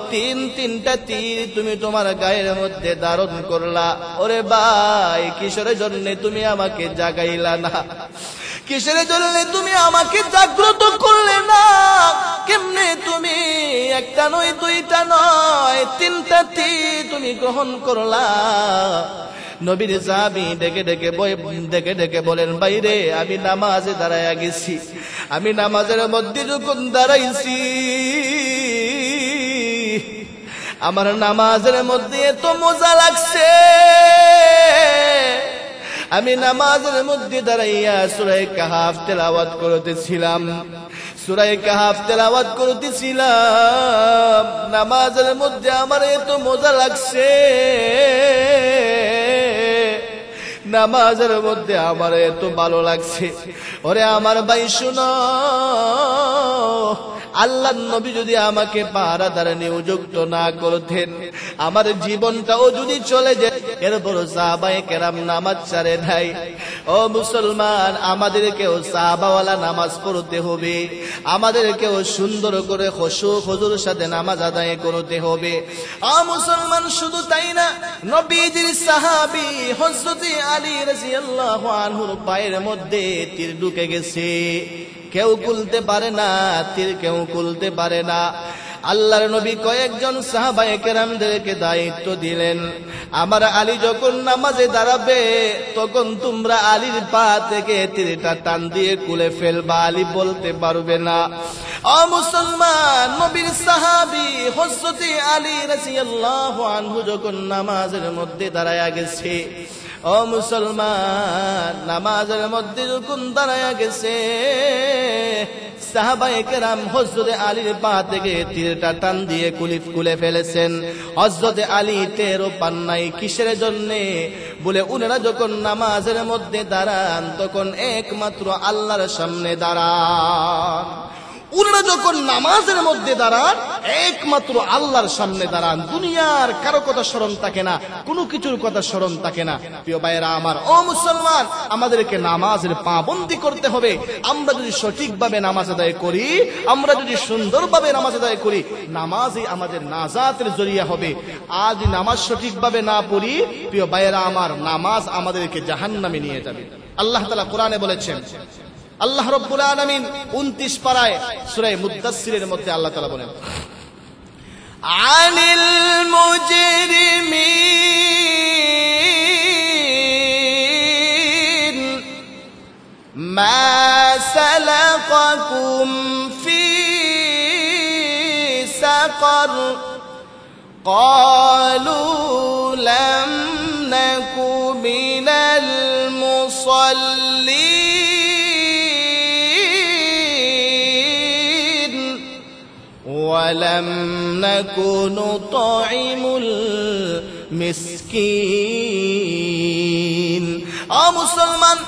তিনটা তীর তুমি তোমার গায়ের মধ্যে ধারণ করলা। ওরে ভাই, কিসের জন্য তুমি আমাকে জাগাইলা না? কিসের জন্য তুমি আমাকে জাগ্রত করলে না? কেমনে তুমি একটা নয়, দুইটা নয়, তিনটা তীর তুমি গ্রহণ করলা? নবীর সাহাবী ডেকে ডেকে বলেন, বাইরে আমি নামাজে দাঁড়ায়া গেছি, আমি নামাজের মধ্যে যখন দাঁড়াইছি, আমার নামাজের মধ্যে এত মজা লাগছে, আমি নামাজের মধ্যে দাঁড়াইয়া সূরা কাহাফ তেলাওয়াত করতেছিলাম, সূরা কাহাফ তেলাওয়াত করতেছিলাম। নামাজের মধ্যে আমার এত মজা লাগছে, নামাজের মধ্যে আমার এত ভালো লাগছে। ওরে আমার ভাই শুনো, আল্লাহর নবী যদি আমাকে পাহারাদার নিযুক্ত না করতেন, আমার জীবনটাও যদি চলে যেত, এরপর সাহাবায়ে কেরাম নামাজ ছাড়ে নাই। ও মুসলমান, আমাদেরকেও সাহাবাওয়ালা নামাজ পড়তে হবে, আমাদেরকেও সুন্দর করে খুশুর সাথে নামাজ আদায় করতে হবে। ও মুসলমান, শুধু তাই না, নবীজির সাহাবী হযরত আলী রাদিয়াল্লাহু আনহুর পায়ের মধ্যে তীর ঢুকে গেছে, কেউ খুলতে পারে না, তীর কেউ খুলতে পারে না। আল্লাহর নবী কয়েকজন সাহাবায়ে কেরামদেরকে দায়িত্ব দিলেন, আমার আলী যখন নামাজে দাঁড়াবে তখন তোমরা আলীর পা থেকে তীরটা টান দিয়ে খুলে ফেলবা, আলী বলতে পারবে না। ও মুসলমান, নবীর সাহাবী হযরত আলী রাদিয়াল্লাহু আনহু যখন নামাজের মধ্যে দাঁড়ায়া গেছে, ও মুসলমান, নামাজের মধ্যে যখন দাঁড়ায়া গেছে, সাহাবায়ে কেরাম হযরত আলীর পা থেকে তীরটা টান দিয়ে খুলে ফেলেছেন। হযরত আলী টেরও পান নাই, কিসের জন্যে? বলে উনারা যখন নামাজের মধ্যে দাঁড়ান তখন একমাত্র আল্লাহর সামনে দাঁড়ান। উনারা যখন নামাজের মধ্যে দাঁড়ান একমাত্র আল্লাহর সামনে দাঁড়ান, দুনিয়ার কারো কথা স্মরণ থাকে না, কোনো কিছুর কথা স্মরণ থাকে না। প্রিয় ভাইয়েরা আমার, ও মুসলমান, আমাদেরকে নামাজের পাবন্দি করতে হবে। আমরা যদি সঠিকভাবে নামাজ আদায় করি, আমরা যদি সুন্দরভাবে নামাজ আদায় করি, নামাজই আমাদের নাজাতের জরিয়া হবে। আজ নামাজ সঠিকভাবে না পড়ি, প্রিয় ভাইয়েরা আমার, নামাজ আমাদেরকে জাহান্নামে নিয়ে যাবে। আল্লাহ তাআলা কোরআনে বলেছেন, আল্লাহ রাব্বুল আলামিন 29 পারায় সূরা মুদ্দাসসিরের মধ্যে আল্লাহ তাআলা বলেন, আনিল মুজরিমিন মা সালাকাকুম ফি সাকার ক্বালু লাম নাকু মিনাল মুসাল্লিন ওয়ালাম নাকু নুতঈমুল মিসকিন। ও মুসলমান,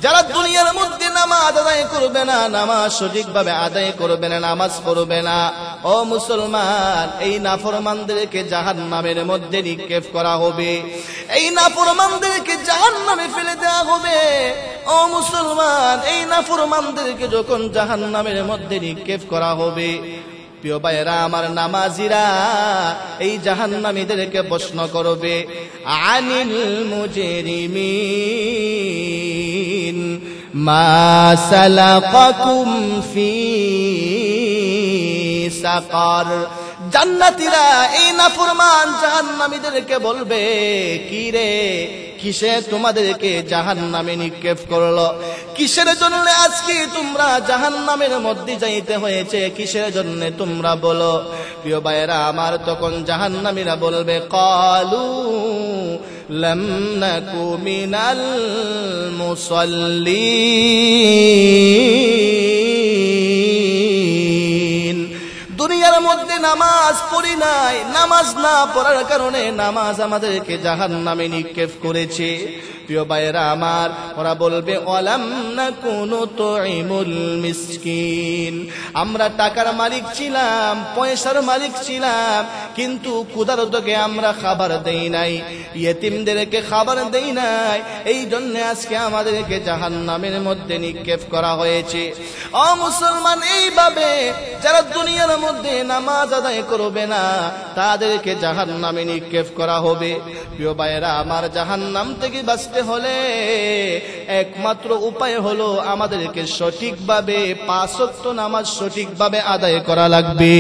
যারা দুনিয়ার মধ্যে নামাজ আদায় করবে না, নামাজ সঠিকভাবে আদায় করবে না, নামাজ পড়বে না, ও মুসলমান, এই নাফরমানদেরকে জাহান্নামের মধ্যে নিক্ষেপ করা হবে, এই নাফরমানদেরকে জাহান্নামে ফেলে দেওয়া হবে। ও মুসলমান, এই নাফরমানদেরকে যখন জাহান্নামের মধ্যে নিক্ষেপ করা হবে, প্রিয় ভাইয়েরা আমার, নামাজিরা এই জাহান্নামীদেরকে প্রশ্ন করবে, আনিল মুজরিমিন মা সালাকাকুম ফি সাকার। জান্নাতীরা এই নাফরমান জাহান্নামীদেরকে বলবে, কি রে, কিসে তোমাদেরকে জাহান্নামে নিক্ষেপ করলো? কিসের জন্য আজকে তোমরা জাহান্নামের মধ্যে যাইতে হয়েছে? কিসের জন্য তোমরা বলো? প্রিয় ভাইয়েরা আমার, তখন জাহান্নামীরা বলবে, ক্বালু লাম নাকু মিনাল মুসাল্লিন। দুনিয়ার মধ্যে নামাজ পড়ি নাই, নামাজ না পড়ার কারণে নামাজ আমাদেরকে জাহান্নামে নিক্ষেপ করেছে। প্রিয় ভাইয়েরা আমার, ওরা বলবে, ওয়ালাম নাকু নুতঈমুল মিসকিন। আমরা টাকার মালিক ছিলাম, পয়সার মালিক ছিলাম, কিন্তু ক্ষুধার্তকে আমরা খাবার দেই নাই, ইয়েতিমদেরকে খাবার দেই নাই, এই জন্য আজকে আমাদেরকে জাহান্নামের মধ্যে নিক্ষেপ করা হয়েছে। ও মুসলমান, এইভাবে যারা দুনিয়ার মধ্যে নামাজ আদায় করবে না তাদেরকে জাহান্নামে নিক্ষেপ করা হবে। প্রিয় ভাইয়েরা আমার, জাহান্নাম থেকে বাঁচতে হলে একমাত্র উপায় হলো আমাদেরকে সঠিকভাবে 5 ওয়াক্ত নামাজ সঠিকভাবে আদায় করা লাগবে।